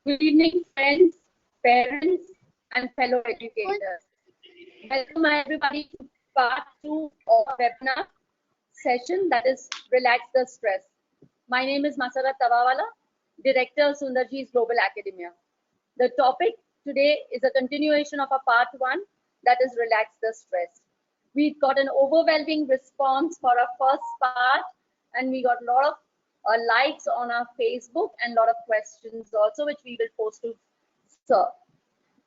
Good evening, friends, parents, and fellow educators. Welcome everybody to part 2 of our webinar session, that is Relax the Stress. My name is Masarat Tawawala, Director of Sundarji's Global Academia. The topic today is a continuation of our part 1, that is Relax the Stress. We got an overwhelming response for our first part, and we got a lot of likes on our Facebook and a lot of questions also, which we will post to Sir.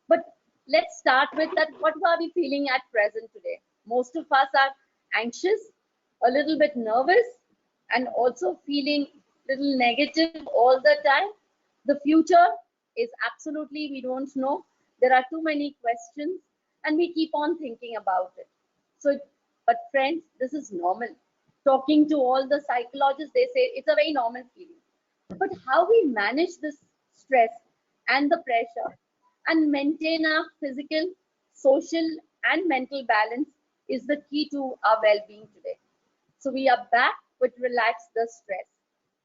But let's start with that. What are we feeling at present today? Most of us are anxious, a little bit nervous, and also feeling little negative all the time. The future is absolutely, we don't know. There are too many questions, and we keep on thinking about it. So, but friends, this is normal. Talking to all the psychologists, they say it's a very normal feeling. But how we manage this stress and the pressure and maintain our physical, social, and mental balance is the key to our well-being today. So we are back with Relax the Stress.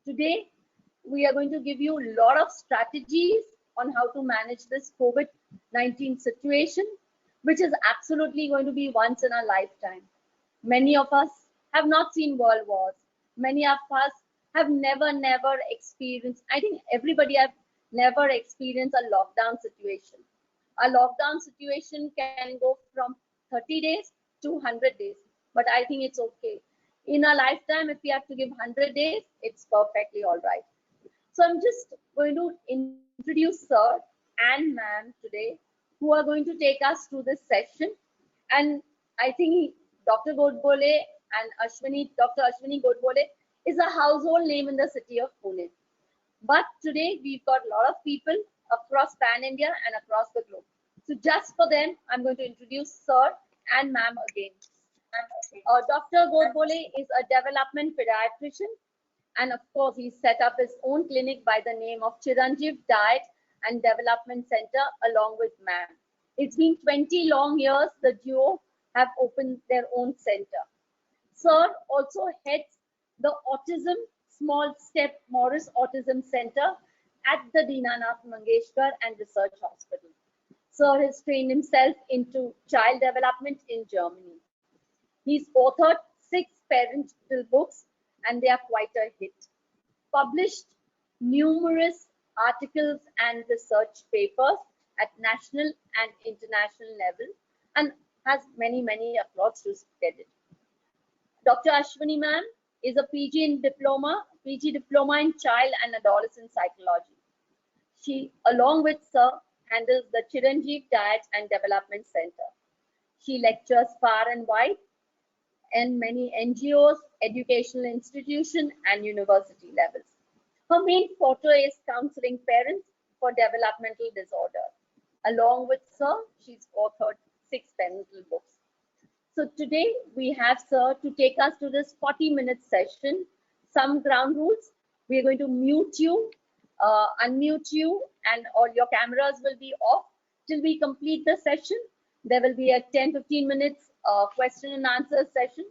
Today, we are going to give you a lot of strategies on how to manage this COVID-19 situation, which is absolutely going to be once in a lifetime. Many of us have not seen world wars. Many of us have never experienced, I think everybody have never experienced a lockdown situation. A lockdown situation can go from 30 days to 100 days, but I think it's okay. In a lifetime, if we have to give 100 days, it's perfectly all right. So I'm just going to introduce Sir and Ma'am today, who are going to take us through this session. And I think Dr. Godbole and Dr. Ashwini Godbole is a household name in the city of Pune. But today we've got a lot of people across Pan India and across the globe. So just for them, I'm going to introduce Sir and Ma'am again. Dr. Godbole is a development pediatrician, and of course he set up his own clinic by the name of Chiranjeev Diet and Development Center along with Ma'am. It's been 20 long years the duo have opened their own center. Sir also heads the Autism Small Step Morris Autism Center at the Dinanath Mangeshkar and Research Hospital. Sir has trained himself into child development in Germany. He's authored 6 parental books, and they are quite a hit. Published numerous articles and research papers at national and international level, and has many accolades to get it. Dr. Ashwini Ma'am is a PG diploma in child and adolescent psychology. She, along with Sir, handles the Chiranjeev Diet and Development Center. She lectures far and wide in many NGOs, educational institutions, and university levels. Her main forte is counseling parents for developmental disorder. Along with Sir, she's authored 6 parental books. So today we have Sir to take us to this 40-minute session. Some ground rules. We are going to mute you, unmute you, and all your cameras will be off till we complete the session. There will be a 10-15 minutes question and answer session.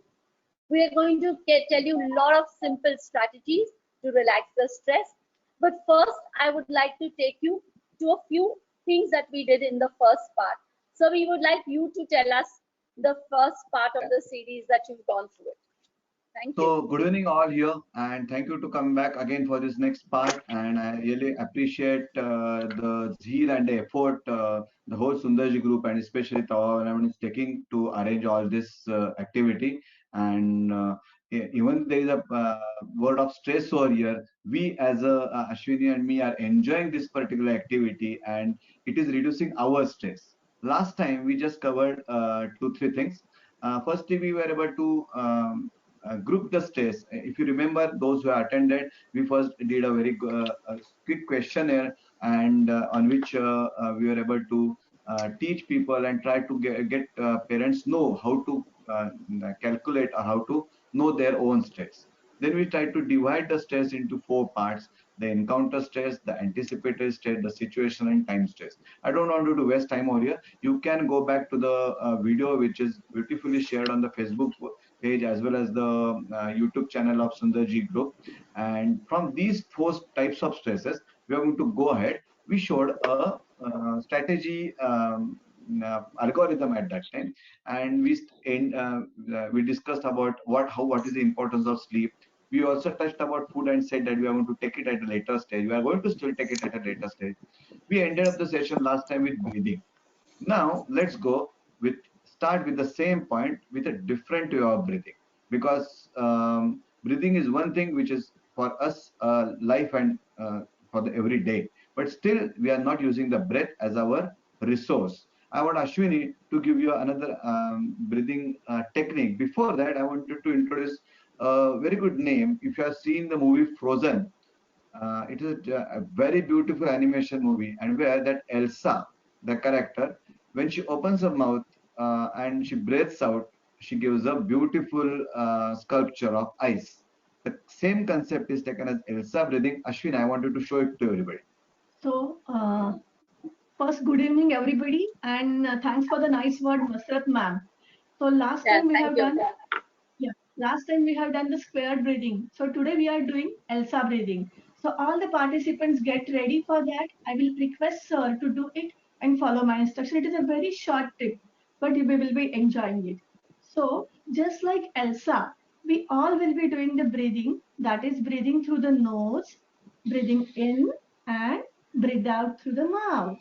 We are going to tell you a lot of simple strategies to relax the stress. But first, I would like to take you to a few things that we did in the first part. So we would like you to tell us the first part of the series that you've gone through it. Thank you. So good evening all here, and thank you to come back again for this next part. And I really appreciate the zeal and the effort the whole Sundarji group and especially Tawa is taking to arrange all this activity. And even there is a word of stress over here, we as a Ashwini and me are enjoying this particular activity, and it is reducing our stress. Last time we just covered 2-3 things. Firstly, we were able to group the stress. If you remember, those who attended, we first did a very quick questionnaire, and on which we were able to teach people and try to get parents know how to calculate or how to know their own stress. Then we try to divide the stress into 4 parts: the encounter stress, the anticipated stress, the situation, and time stress. I don't want you to waste time over here. You can go back to the video which is beautifully shared on the Facebook page as well as the YouTube channel of Sundarji Group. And from these 4 types of stresses, we are going to go ahead. we showed a strategy algorithm at that time, and we discussed about what is the importance of sleep. We also touched about food and said that we are going to take it at a later stage. We are going to still take it at a later stage. We ended up the session last time with breathing. Now let's go with start with the same point with a different way of breathing, because breathing is one thing which is for us life and for the everyday, but still we are not using the breath as our resource. I want Ashwini to give you another breathing technique. Before that, I wanted to introduce a very good name. If you have seen the movie Frozen, it is a very beautiful animation movie, and where that Elsa, the character, when she opens her mouth and she breathes out, she gives a beautiful sculpture of ice. The same concept is taken as Elsa breathing. Ashwin, I wanted to show it to everybody. So, first, good evening, everybody, and thanks for the nice word, Masrat ma'am. So, last Yeah, time we thank have you. done, yeah, last time we have done the square breathing. So, today we are doing Elsa breathing. So, all the participants get ready for that. I will request sir to do it and follow my instruction. It is a very short tip, but you will be enjoying it. So, just like Elsa, we all will be doing the breathing. That is breathing through the nose, breathing in and breathe out through the mouth.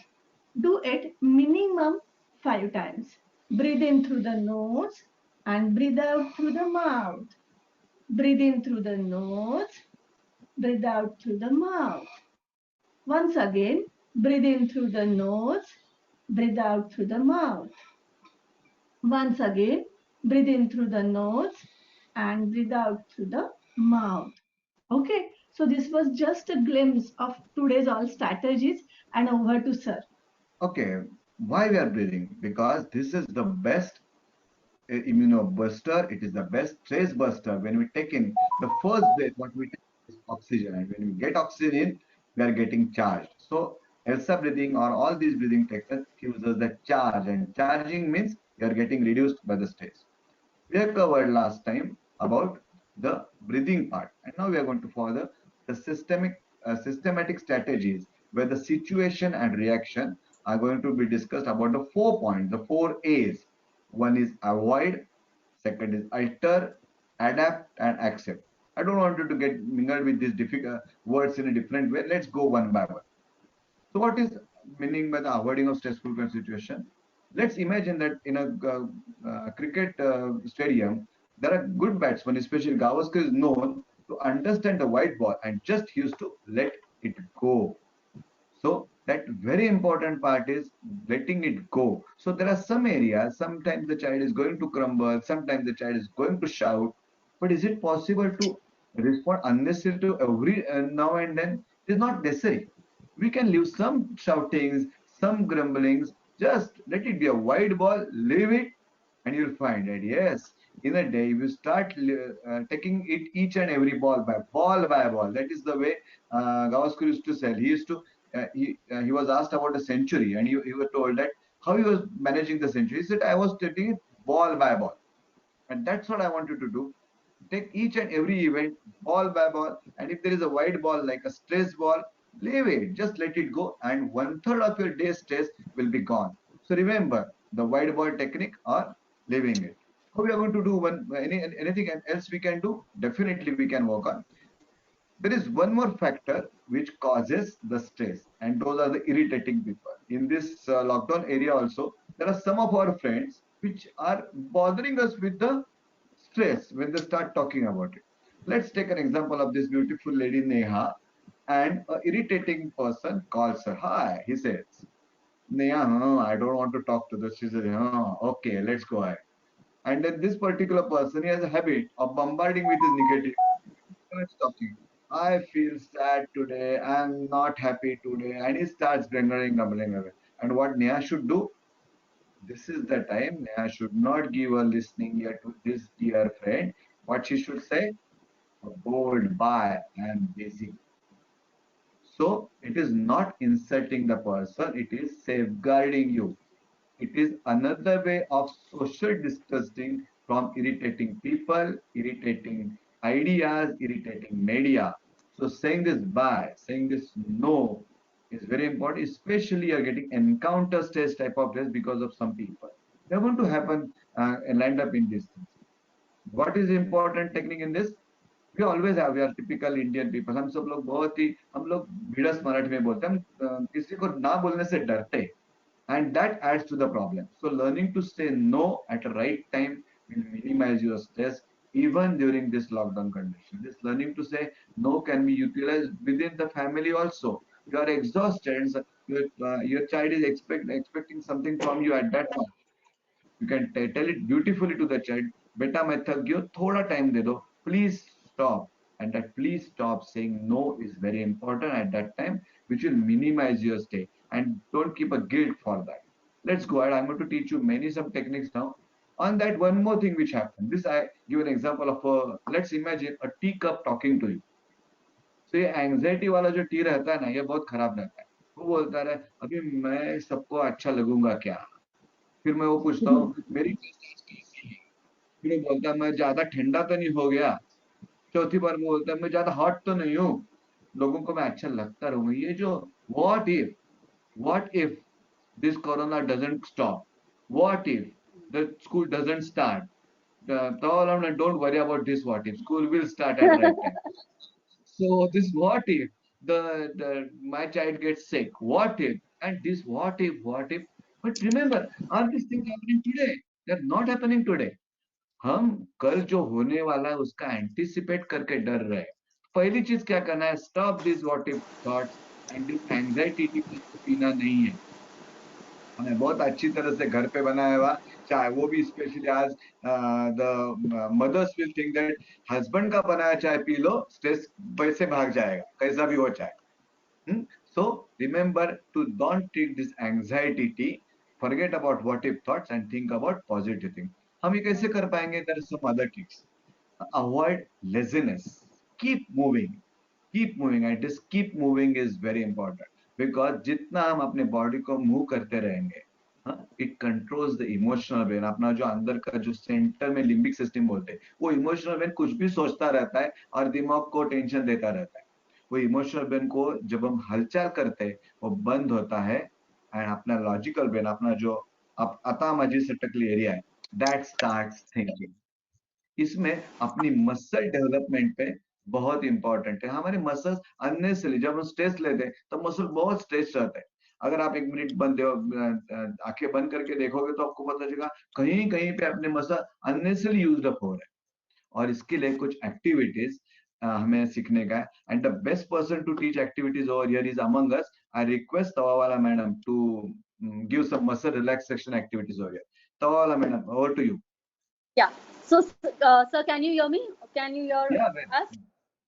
Do it minimum 5 times. Breathe in through the nose and breathe out through the mouth. Breathe in through the nose, breathe out through the mouth. Once again, breathe in through the nose, breathe out through the mouth. Once again, breathe in through the nose and breathe out through the mouth. Okay, so this was just a glimpse of today's all strategies, and over to sir. Okay, why we are breathing? Because this is the best immunobuster. It is the best stress buster. When we take in the first breath, what we take is oxygen, and when we get oxygen in, we are getting charged. So ELSA breathing or all these breathing techniques gives us the charge, and charging means you are getting reduced by the stress. We have covered last time about the breathing part, and now we are going to follow the systematic strategies where the situation and reaction are going to be discussed about the 4 points, the 4 A's. One is avoid, second is alter, adapt, and accept. I don't want you to get mingled with these difficult words in a different way. Let's go one by one. So what is meaning by the avoiding of stressful situation? Let's imagine that in a cricket stadium, there are good batsmen, especially Gavaskar is known to understand the white ball and just used to let it go. So that very important part is letting it go. So there are some areas, sometimes the child is going to crumble, sometimes the child is going to shout, but is it possible to respond unnecessarily to every now and then? It is not necessary. We can leave some shoutings, some grumblings, just let it be a wide ball, leave it, and you'll find that yes, in a day you start taking it each and every ball by ball by ball. That is the way Gavaskar used to say. He used to he was asked about a century, and he was told that how he was managing the century. He said, I was taking it ball by ball, and that's what I want you to do. Take each and every event ball by ball, and if there is a wide ball like a stress ball, leave it, just let it go, and one third of your day's stress will be gone. So remember the wide ball technique or leaving it. How we are going to do anything else we can do? Definitely we can work on. There is one more factor which causes the stress, and those are the irritating people. In this lockdown area also, there are some of our friends which are bothering us with the stress when they start talking about it. Let's take an example of this beautiful lady Neha, and a irritating person calls her. Hi, he says, Neha, I don't want to talk to this. She says, okay, let's go ahead. And then this particular person, he has a habit of bombarding with his negative. Starts talking. I feel sad today. I'm not happy today. And he starts grumbling away. And what Neha should do? This is the time Neha should not give a listening ear to this dear friend. What she should say? A bold bye. I'm busy. So it is not insulting the person, it is safeguarding you. It is another way of social distancing from irritating people, irritating ideas, irritating media. So saying this bye, saying this no, is very important, especially you're getting encounter stress type of stress because of some people. They're going to happen and land up in these things. What is important technique in this? We are typical Indian people. हम सब लोग बहुत ही हम लोग भिड़स मराठी में बोलते हैं, हम किसी को ना बोलने से डरते हैं, and that adds to the problem. So learning to say no at the right time will minimize your stress even during this lockdown condition. This learning to say no can be utilized within the family also. You are exhausted and your child is expecting something from you at that time. You can tell it beautifully to the child, beta मैं थक गई हूँ, थोड़ा time दे दो, please stop. And that please stop saying no is very important at that time, which will minimize your stay. And don't keep a guilt for that. Let's go ahead. I'm going to teach you many some techniques now. On that, one more thing which happened. This I give an example of let's imagine a teacup talking to you. So ये anxiety वाला जो T रहता है ना, ये बहुत खराब रहता है. वो बोलता है अभी मैं सबको अच्छा लगूंगा क्या? फिर मैं वो पूछता हूँ मेरी फिर वो बोलता है मैं ज्यादा ठंडा तो नहीं हो गया. चौथी बार वो बोलता है मैं ज्यादा हॉट तो नहीं हूँ, लोगों को मैं अच्छा लगता रहूंगा. ये जो what if this corona doesn't stop, what if the school doesn't start, don't worry about this, what if school will start at right time. So this what if my child gets sick, what if, and this what if. But remember, are these things happening today? They're not happening today. हम कल जो होने वाला है उसका anticipate करके डर रहे हैं. पहली चीज क्या करना है, stop this what if thoughts and this anxiety पीना नहीं है. हमें बहुत अच्छी तरह से घर पे बनाया हुआ चाय, वो भी स्पेशली आज the mothers will think that husband का बनाया चाय पी लो, स्ट्रेस वैसे भाग जाएगा, कैसा भी हो चाय. So remember to don't treat this anxiety tea. Forget about what if thoughts and think about positive things. हम ये कैसे कर पाएंगे? There are some other tricks. Avoid laziness. Keep moving. Keep moving. And this keep moving is very important because जितना हम अपने body को move करते रहेंगे, it controls the emotional brain. अपना जो अंदर का जो सेंटर में लिम्बिक सिस्टम बोलते हैं, वो इमोशनल ब्रेन कुछ भी सोचता रहता है और दिमाग को टेंशन देता रहता है. वो इमोशनल ब्रेन को जब हम हलचल करते हैं वो बंद होता है एंड अपना लॉजिकल ब्रेन, अपना जो अता मजिस्टिकल एरिया है, दैट स्टार्ट्स थिंकिंग. इसमें अपनी मसल डेवलपमेंट पे बहुत इंपॉर्टेंट है. हमारे मसल्स अननेसेसरी जब हम स्ट्रेस लेते हैं तो मसल बहुत स्ट्रेस रहते हैं. अगर आप 1 मिनट आंखें बंद करके देखोगे तो आपको पता चलेगा कहीं कहीं पे अपने मसल अननेसेसरी यूज्ड अप हो रहे हैं. और इसके लिए कुछ एक्टिविटीज हमें सीखने का है. And the best person to teach activities over here is among us. I request Tawawala madam to give some muscle relaxation activities over here. Tawawala madam, over to you. Yeah. So, sir, can you hear me? Can you hear us?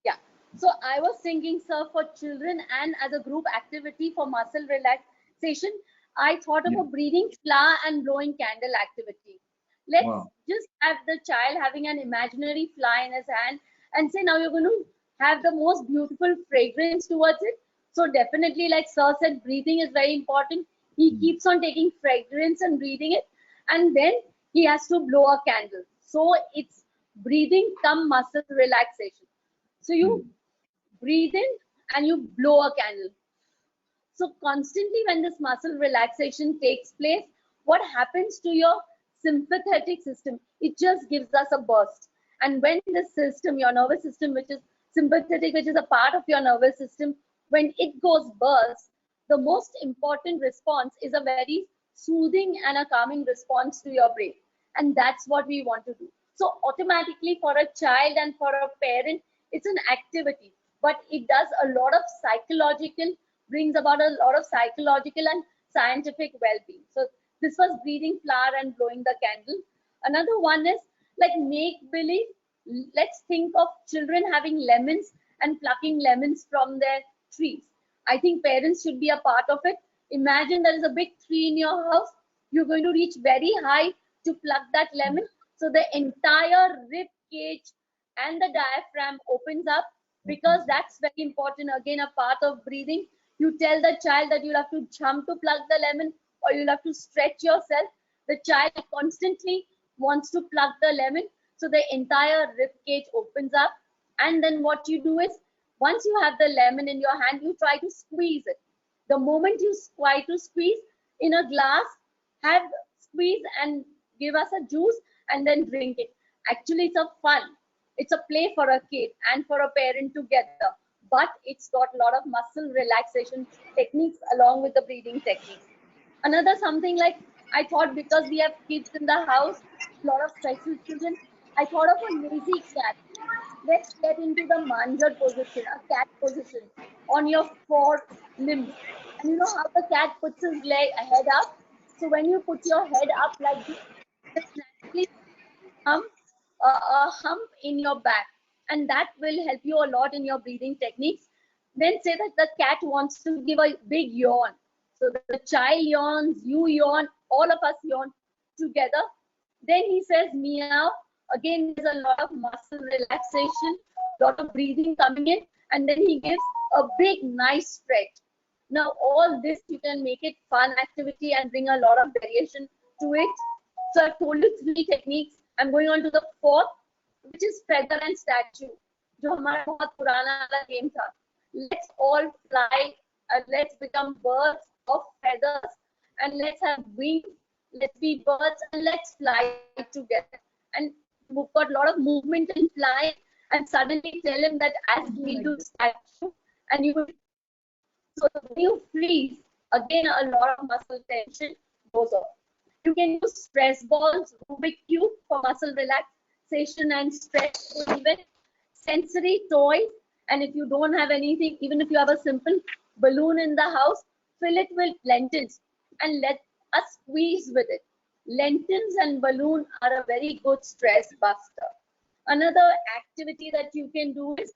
Yeah. So I was thinking, sir, for children and as a group activity for muscle relaxation, I thought of a breathing flower and blowing candle activity. Let's just have the child having an imaginary flower in his hand and say, now you're going to have the most beautiful fragrance towards it. So definitely, like sir said, breathing is very important. He keeps on taking fragrance and breathing it, and then he has to blow a candle. So it's breathing come muscle relaxation. So you breathe in and you blow a candle. So constantly when this muscle relaxation takes place, what happens to your sympathetic system? It just gives us a burst. And when the system, your nervous system, which is sympathetic, which is a part of your nervous system, when it goes burst, the most important response is a very soothing and a calming response to your brain. And that's what we want to do. So automatically for a child and for a parent, it's an activity, but it does a lot of psychological, brings about a lot of psychological and scientific well-being. So this was breathing flower and blowing the candle. Another one is like make believe. Let's think of children having lemons and plucking lemons from their trees. I think parents should be a part of it. Imagine there is a big tree in your house. You're going to reach very high to pluck that lemon. So the entire rib cage and the diaphragm opens up, because that's very important. Again, a part of breathing. You tell the child that you'll have to jump to pluck the lemon, or you'll have to stretch yourself. The child constantly wants to pluck the lemon. So the entire rib cage opens up. And then what you do is, once you have the lemon in your hand, you try to squeeze it. The moment you try to squeeze in a glass, have squeeze and give us a juice and then drink it. Actually, it's a fun. It's a play for a kid and for a parent together. But it's got a lot of muscle relaxation techniques along with the breathing techniques. Another something like I thought, because we have kids in the house, a lot of special children, I thought of a lazy cat. Let's get into the manjat position, a cat position on your four limbs. And you know how the cat puts his head up? So when you put your head up like this, just naturally hump, a hump in your back. And that will help you a lot in your breathing techniques. Then say that the cat wants to give a big yawn. So the child yawns, you yawn, all of us yawn together. Then he says meow. Again, there's a lot of muscle relaxation, lot of breathing coming in, and then he gives a big, nice stretch. Now, all this you can make it fun activity and bring a lot of variation to it. So I've told you 3 techniques. I'm going on to the 4th, which is feather and statue. जो हमारा बहुत पुराना वाला game था. Let's all fly and let's become birds of feathers and let's have wings. Let's be birds and let's fly together. And we've got a lot of movement in flying, and suddenly tell him that as we do statue, and you will. So when you freeze, again a lot of muscle tension goes off. You can use stress balls, Rubik cube for muscle relaxation and stress, or even sensory toys. And if you don't have anything, even if you have a simple balloon in the house, fill it with lentils and let us squeeze with it. Lentils and balloon are a very good stress buster. Another activity that you can do is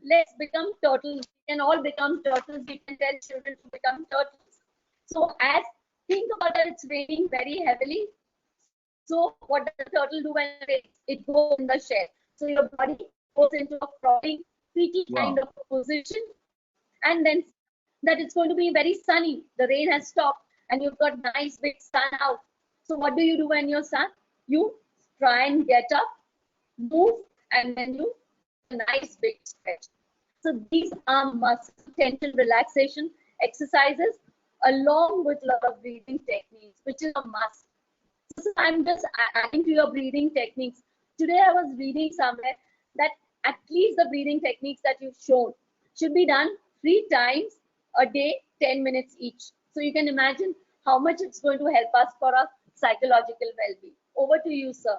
let's become turtles. We can all become turtles. We can tell children to become turtles. So as think about it, it's raining very heavily. So what does the turtle do when it rains? It goes in the shell. So your body goes into a crawling, fetal kind of position, and then that it's going to be very sunny. The rain has stopped, and you've got nice big sun out. So what do you do when you're sun? You try and get up, move, and then you do a nice big stretch. So these are muscle tension relaxation exercises along with a lot of breathing techniques, which is a must. So I'm just adding to your breathing techniques. Today I was reading somewhere that at least the breathing techniques that you've shown should be done 3 times a day, 10 minutes each. So you can imagine how much it's going to help us for our psychological well-being. Over to you, sir.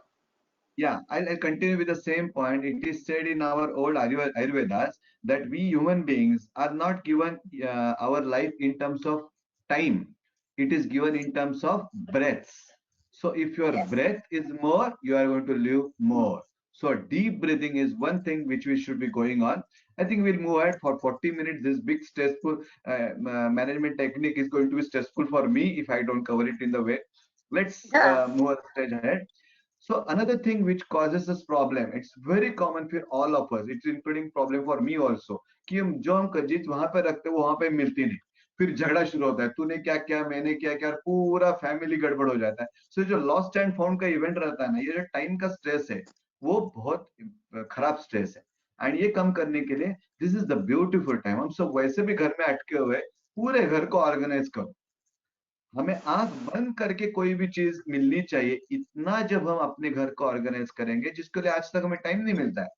Yeah, I'll continue with the same point. It is said in our old Ayurvedas that we human beings are not given our life in terms of time. It is given in terms of breaths. So if your Yes. breath is more, you are going to live more. So deep breathing is one thing which we should be going on. I think we'll move ahead for 40 minutes. This big stressful management technique is going to be stressful for me if I don't cover it in the way. Let's move a stage ahead. So another thing which causes this problem, it's very common for all of us. It's including problem for me also. कि हम जो हम चीज वहां पे रखते हैं वो वहां पे मिलती नहीं. फिर झगड़ा शुरू होता है. तूने क्या किया, मैंने क्या किया, पूरा फैमिली गड़बड़ हो जाता है. So जो लॉस्ट एंड फाउंड का इवेंट रहता है ना, ये जो टाइम का स्ट्रेस है, वो बहुत खराब स्ट्रेस है. एंड ये कम करने के लिए this is the beautiful time. हम सब वैसे भी घर में अटके हुए, पूरे घर को ऑर्गेनाइज करो. हमें आंख बंद करके कोई भी चीज मिलनी चाहिए. इतना जब हम अपने घर को ऑर्गेनाइज करेंगे, जिसके लिए आज तक हमें टाइम नहीं मिलता है.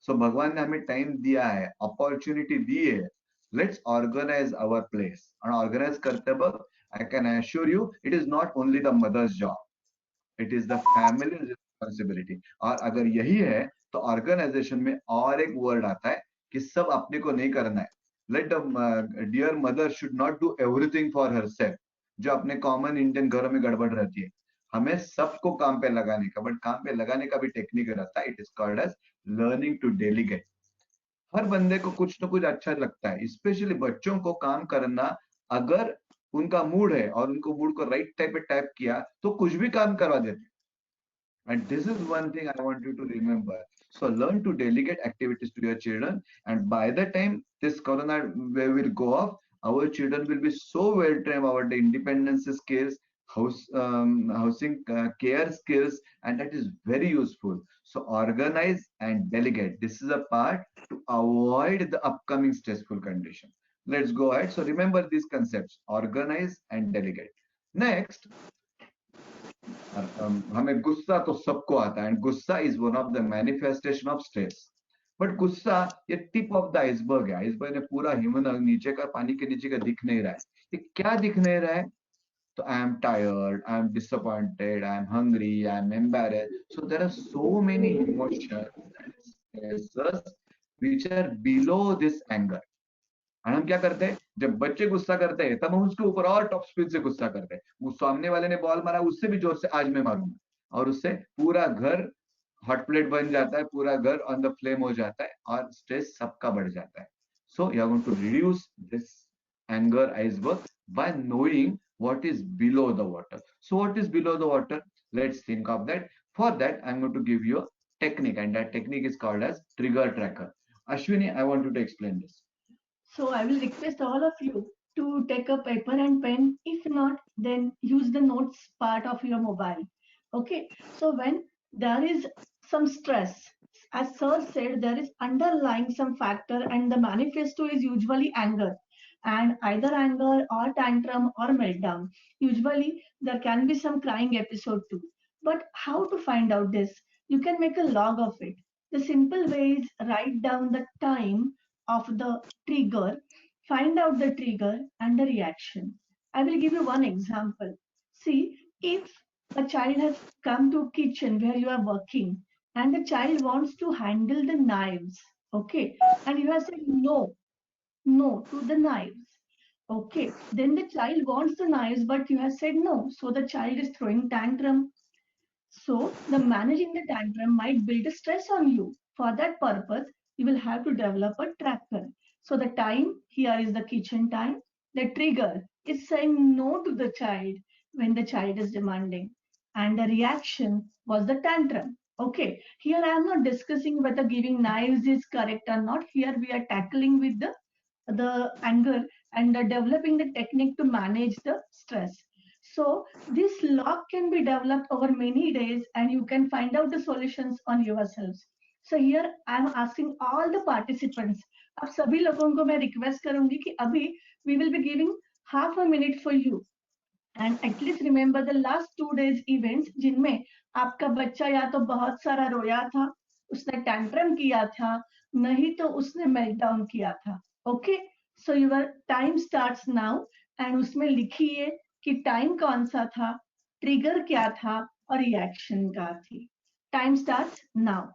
सो भगवान ने हमें टाइम दिया है, अपॉर्चुनिटी दी है. Let's organise our place. और ऑर्गेनाइज करते वक्त I can assure you it is not only the mother's job, it is the family responsibility. और अगर यही है तो ऑर्गेनाइजेशन में और एक वर्ड आता है कि सब अपने को नहीं करना है. Let the dear mother should not do everything for herself, जो अपने कॉमन इंडियन घरों में गड़बड़ रहती है. हमें सबको काम पे लगाने का, बट काम पे लगाने का भी टेक्निक रहता है. It is called as learning to delegate. हर बंदे को कुछ ना कुछ अच्छा लगता है, स्पेशली बच्चों को काम करना. अगर उनका मूड है और उनको मूड को राइट टाइप पे टाइप किया तो कुछ भी काम करवा देते. And this is one thing I want you to remember. So learn to delegate activities to your children, and by the time this corona wave will go off, our children will be so well trained about the independence skills, housing care skills, and that is very useful. So organize and delegate. This is a part to avoid the upcoming stressful condition. Let's go ahead. So remember these concepts: organize and delegate. Next, हमें गुस्सा तो सबको आता है, and गुस्सा is one of the manifestation of stress. But गुस्सा ये tip of the iceberg है. आइसबर्ग ने पूरा ह्यूमन नीचे का, पानी के नीचे का दिख नहीं रहा है. ये क्या दिख नहीं रहा है? So I am tired, I am disappointed, I am hungry, I am embarrassed. So there are so many emotions which are below this anger. और हम क्या करते हैं? जब बच्चे गुस्सा करते हैं तब हम उसके ऊपर और टॉप स्पीड से गुस्सा करते हैं. वो सामने वाले ने बॉल मारा, उससे भी जोर से आज मैं मारूंगा, और उससे पूरा घर हॉट प्लेट बन जाता है, पूरा घर ऑन द फ्लेम हो जाता है और स्ट्रेस सबका बढ़ जाता है. So you are going to reduce this anger iceberg by knowing what is below the water. So what is below the water? Let's think of that. For that, I'm going to give you a technique, and that technique is called as trigger tracker. Ashwini, I want you to explain this. So I will request all of you to take a paper and pen. If not, then use the notes part of your mobile. Okay. So when there is some stress, as Sir said, there is underlying some factor, and the manifesto is usually anger. And either anger or tantrum or meltdown. Usually there can be some crying episode too. But how to find out this? You can make a log of it. The simple way is write down the time of the trigger, find out the trigger and the reaction. I will give you one example. See, if a child has come to kitchen where you are working and the child wants to handle the knives, okay, and you have said no to the knives, okay, then the child wants the knives but you have said no, so the child is throwing tantrum. So the managing the tantrum might build a stress on you. For that purpose, you will have to develop a tracker. So the time here is the kitchen time. The trigger is saying no to the child when the child is demanding. And the reaction was the tantrum. Okay, here I am not discussing whether giving knives is correct or not. Here we are tackling with the anger and developing the technique to manage the stress. So this log can be developed over many days and you can find out the solutions on yourselves. So here I am asking all the participants, अब सभी लोगों को मैं request करूंगी कि अभी we will be giving half a minute for you and at least remember the last 2 days events जिनमें आपका बच्चा या तो बहुत सारा रोया था, उसने टैंट्रम किया था, नहीं तो उसने मेल्टडाउन किया था. Okay, so your time starts now and उसमें लिखिए कि टाइम कौन सा था, ट्रिगर क्या था और रिएक्शन क्या थी. Time starts now.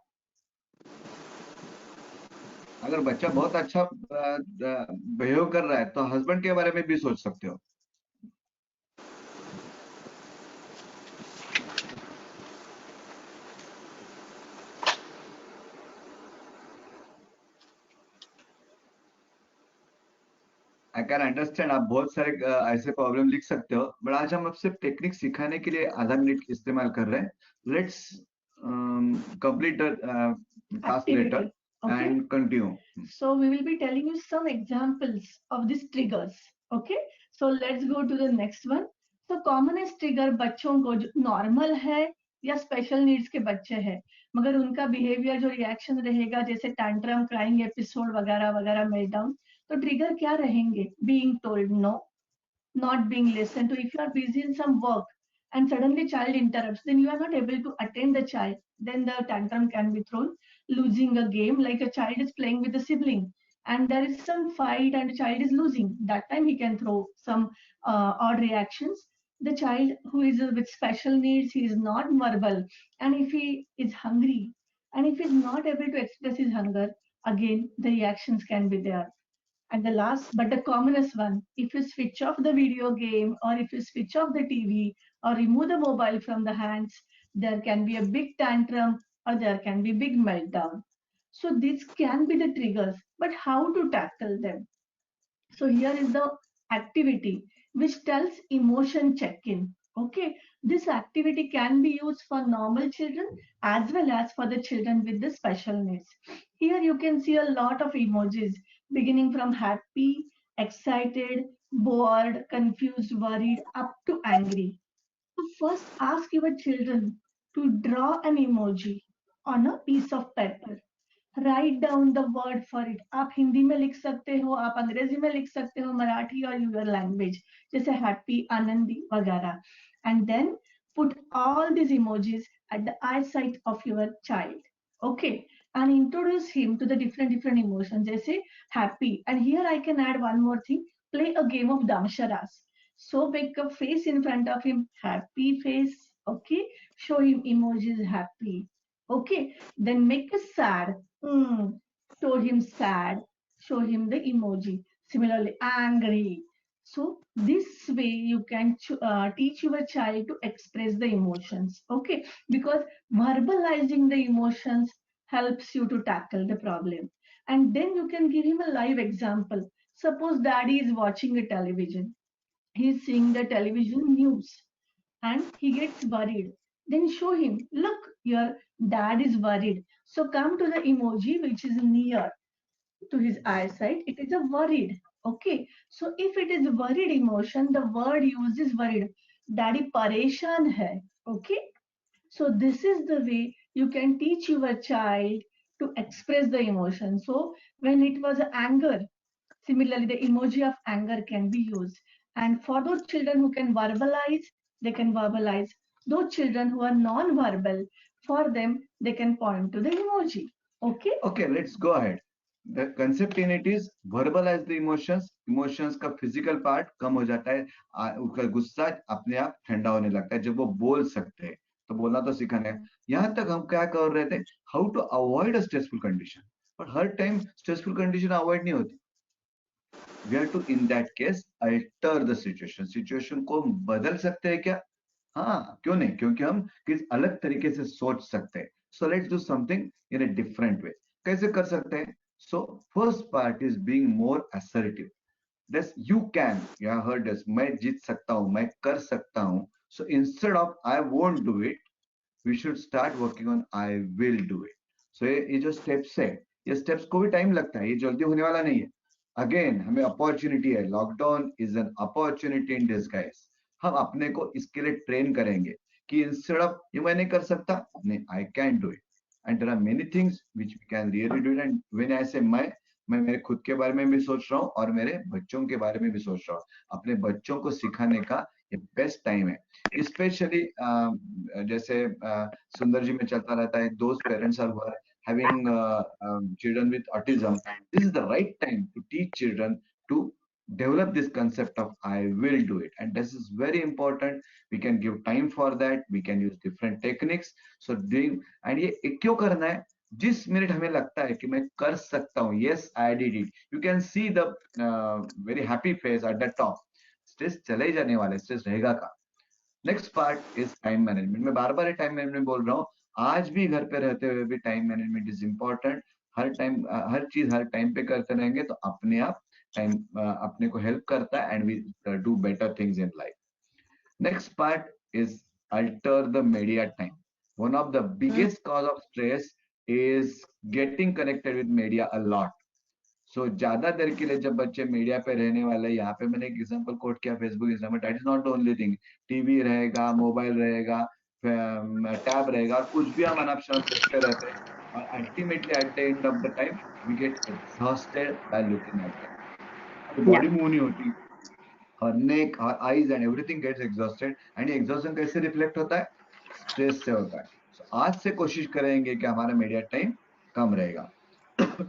अगर बच्चा बहुत अच्छा बिहेव कर रहा है तो हस्बैंड के बारे में भी सोच सकते हो. आई कैन अंडरस्टैंड, आप बहुत सारे ऐसे प्रॉब्लम लिख सकते हो, बट आज हम अब सिर्फ टेक्निक सिखाने के लिए आधा मिनट इस्तेमाल कर रहे हैं. Let's complete task later and continue. So we will be telling you some examples of these triggers. Okay, so let's go to the next one. So commonest trigger बच्चों को जो normal है या special needs के बच्चे हैं, मगर उनका behavior जो reaction रहेगा जैसे tantrum, crying episode वगैरह वगैरह meltdown, तो trigger क्या रहेंगे? Being told no, not being listened to. If you are busy in some work and suddenly child interrupts, then you are not able to attend the child, then the tantrum can be thrown. Losing a game, like a child is playing with a sibling and there is some fight and the child is losing, that time he can throw some odd reactions. The child who is with special needs, he is not verbal, and if he is hungry and if he is not able to express his hunger, again the reactions can be there. And the last, but the commonest one, if you switch off the video game or if you switch off the TV or remove the mobile from the hands, there can be a big tantrum or there can be big meltdown. So these can be the triggers, but how to tackle them? So here is the activity which tells emotion check-in. Okay, this activity can be used for normal children as well as for the children with the special needs. Here you can see a lot of emojis beginning from happy, excited, bored, confused, worried, up to angry. So first ask your children to draw an emoji on a piece of paper write down the word for it. आप हिंदी में लिख सकते हो, आप अंग्रेजी में लिख सकते हो, मराठी और यूर लैंग्वेज, जैसे हैप्पी, आनंदी वगैरह. And then put all these emojis at the eyesight of your child. Okay, and introduce him to the different emotions, जैसे happy. And here I can add one more thing: play a game of damsharas. So make a face in front of him, happy face. Okay, show him emojis happy. Okay, then make a sad. Show him sad. Show him the emoji. Similarly, angry. So this way you can teach your child to express the emotions. Okay, because verbalizing the emotions helps you to tackle the problem. And then you can give him a live example. Suppose daddy is watching a television. He's seeing the television news and he gets worried. Then show him, look, your dad is worried. So come to the emoji which is near to his eyesight. It is a worried. Okay. So if it is worried emotion, the word used is worried. Daddy pareshan hai. Okay. So this is the way you can teach your child to express the emotion. So when it was anger, similarly, the emoji of anger can be used. And for those children who can verbalize, they can verbalize. Those children who are non-verbal, for them, they can point to the emoji. Okay? Okay, let's go ahead. The concept in it is verbalize the emotions. Emotions का physical part कम हो जाता है, उसका गुस्सा अपने आप ठंडा होने लगता है जब वो बोल सकते हैं. तो बोलना तो सीखना है. यहाँ तक हम क्या कर रहे थे, how to avoid a stressful condition. पर हर टाइम stressful condition avoid नहीं होती. We have to in that case alter the situation. Situation को बदल सकते हैं क्या? हाँ, क्यों नहीं? क्योंकि हम किस अलग तरीके से सोच सकते हैं. So let's do something in a different way. कैसे कर सकते हैं? So first part is being more assertive. This you can. You have heard this. मैं जीत सकता हूँ, मैं कर सकता हूँ. So instead of I won't do it, we should start working on I will do it. So ये जो steps है, ये steps को भी time लगता है. ये जल्दी होने वाला नहीं है. Again, हमें opportunity है. Lockdown is an opportunity in disguise. हम अपने को इसके लिए ट्रेन करेंगे कि इंस्टेड ऑफ ये मैं नहीं कर सकता, नहीं, I can do it. And there are many things which we can really do it. And when I say मैं मेरे खुद के बारे में भी सोच रहा हूँ और मेरे बच्चों के बारे में भी सोच रहा हूँ. अपने बच्चों को सिखाने का ये बेस्ट टाइम है. स्पेशली जैसे सुंदर जी में चलता रहता है, those parents are having children with autism, this is the right time to teach children to develop this concept of I will do it. And this is very important. We can give time for that. We can use different techniques. So doing, and ये क्यों करना है? जिस minute हमें लगता है कि मैं कर सकता हूँ, yes I did it, you can see the very happy face at the top. Stress चले ही जाने वाले, स्ट्रेस रहेगा का. Next part is time management. मैं बार बार टाइम मैनेजमेंट बोल रहा हूँ. आज भी घर पे रहते हुए भी टाइम मैनेजमेंट इज इम्पोर्टेंट. हर टाइम हर चीज हर टाइम पे करते रहेंगे तो अपने आप टाइम अपने को हेल्प करता है and we do better things in life. Next part is alter the media time. One of the biggest cause of stress is getting connected with media a lot. So ज्यादा देर के लिए जब बच्चे मीडिया पे रहने वाले, यहाँ पे मैंने एक एग्जांपल कोट किया Facebook, Instagram, that is not the only thing. TV रहेगा, मोबाइल रहेगा, टैब रहेगा, और कुछ भी हम अनाप-शनाप देखते रहते हैं. और ultimately at the end of the time we get exhausted by looking at that. हमारी Yeah. बॉडी मूव नहीं होती, और नेक और eyes and everything gets exhausted. And ये एग्जॉस्शन कैसे रिफ्लेक्ट होता है? स्ट्रेस से होता है. So, आज से कोशिश करेंगे कि हमारा मीडिया टाइम कम रहेगा.